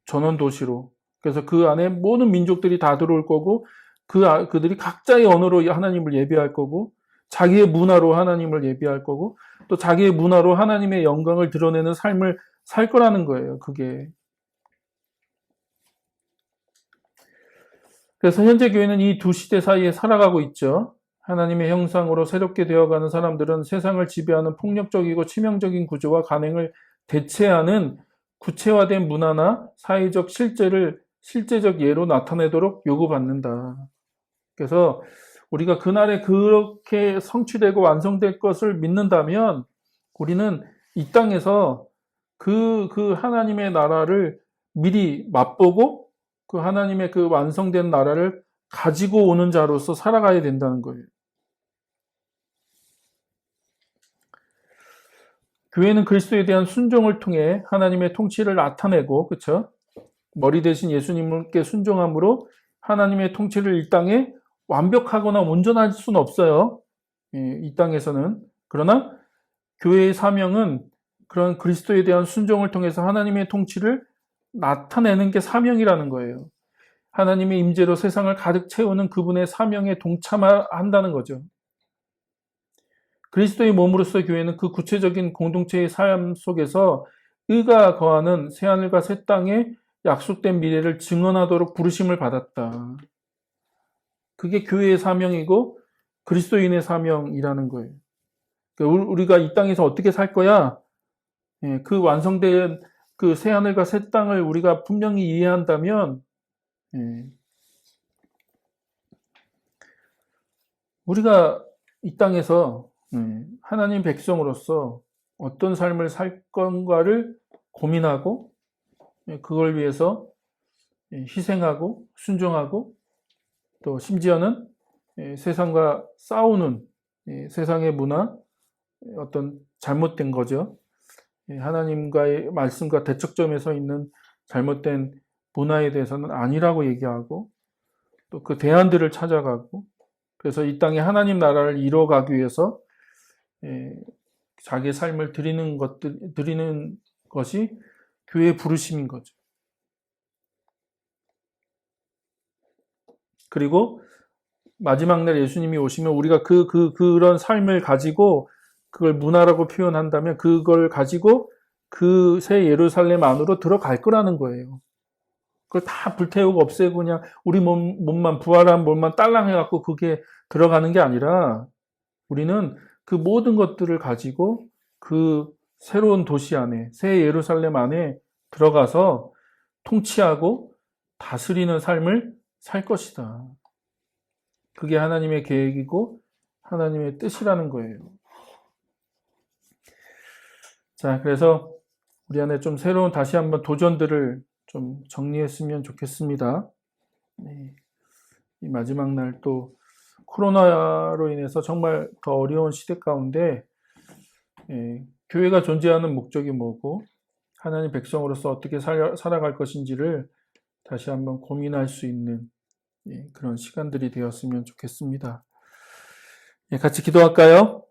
전원 도시로. 그래서 그 안에 모든 민족들이 다 들어올 거고 그들이 각자의 언어로 하나님을 예배할 거고 자기의 문화로 하나님을 예배할 거고 또 자기의 문화로 하나님의 영광을 드러내는 삶을 살 거라는 거예요. 그게. 그래서 현재 교회는 이 두 시대 사이에 살아가고 있죠. 하나님의 형상으로 새롭게 되어가는 사람들은 세상을 지배하는 폭력적이고 치명적인 구조와 관행을 대체하는 구체화된 문화나 사회적 실제를 실제적 예로 나타내도록 요구받는다. 그래서 우리가 그날에 그렇게 성취되고 완성될 것을 믿는다면 우리는 이 땅에서 그 하나님의 나라를 미리 맛보고 그 하나님의 그 완성된 나라를 가지고 오는 자로서 살아가야 된다는 거예요. 교회는 그리스도에 대한 순종을 통해 하나님의 통치를 나타내고, 그렇죠? 머리 대신 예수님께 순종함으로 하나님의 통치를 이 땅에 완벽하거나 온전할 수는 없어요. 이 땅에서는. 그러나 교회의 사명은 그런 그리스도에 대한 순종을 통해서 하나님의 통치를 나타내는 게 사명이라는 거예요. 하나님의 임재로 세상을 가득 채우는 그분의 사명에 동참한다는 거죠. 그리스도의 몸으로서 교회는 그 구체적인 공동체의 삶 속에서 의가 거하는 새하늘과 새 땅에 약속된 미래를 증언하도록 부르심을 받았다. 그게 교회의 사명이고 그리스도인의 사명이라는 거예요. 그러니까 우리가 이 땅에서 어떻게 살 거야? 그 완성된 그 새하늘과 새 땅을 우리가 분명히 이해한다면 우리가 이 땅에서 하나님 백성으로서 어떤 삶을 살 건가를 고민하고 그걸 위해서 희생하고 순종하고 또 심지어는 세상과 싸우는 세상의 문화, 어떤 잘못된 거죠. 하나님과의 말씀과 대척점에 서 있는 잘못된 문화에 대해서는 아니라고 얘기하고 또 그 대안들을 찾아가고 그래서 이 땅에 하나님 나라를 이뤄가기 위해서 자기의 삶을 드리는 것이 교회의 부르심인 거죠. 그리고 마지막 날 예수님이 오시면 우리가 그런 삶을 가지고 그걸 문화라고 표현한다면 그걸 가지고 그 새 예루살렘 안으로 들어갈 거라는 거예요. 그걸 다 불태우고 없애고 그냥 우리 몸만 부활한 몸만 딸랑해갖고 그게 들어가는 게 아니라 우리는 그 모든 것들을 가지고 그 새로운 도시 안에 새 예루살렘 안에 들어가서 통치하고 다스리는 삶을 살 것이다. 그게 하나님의 계획이고 하나님의 뜻이라는 거예요. 자, 그래서 우리 안에 좀 새로운 다시 한번 도전들을 좀 정리했으면 좋겠습니다. 이 마지막 날 또 코로나로 인해서 정말 더 어려운 시대 가운데 교회가 존재하는 목적이 뭐고 하나님 백성으로서 어떻게 살아갈 것인지를 다시 한번 고민할 수 있는 그런 시간들이 되었으면 좋겠습니다. 같이 기도할까요?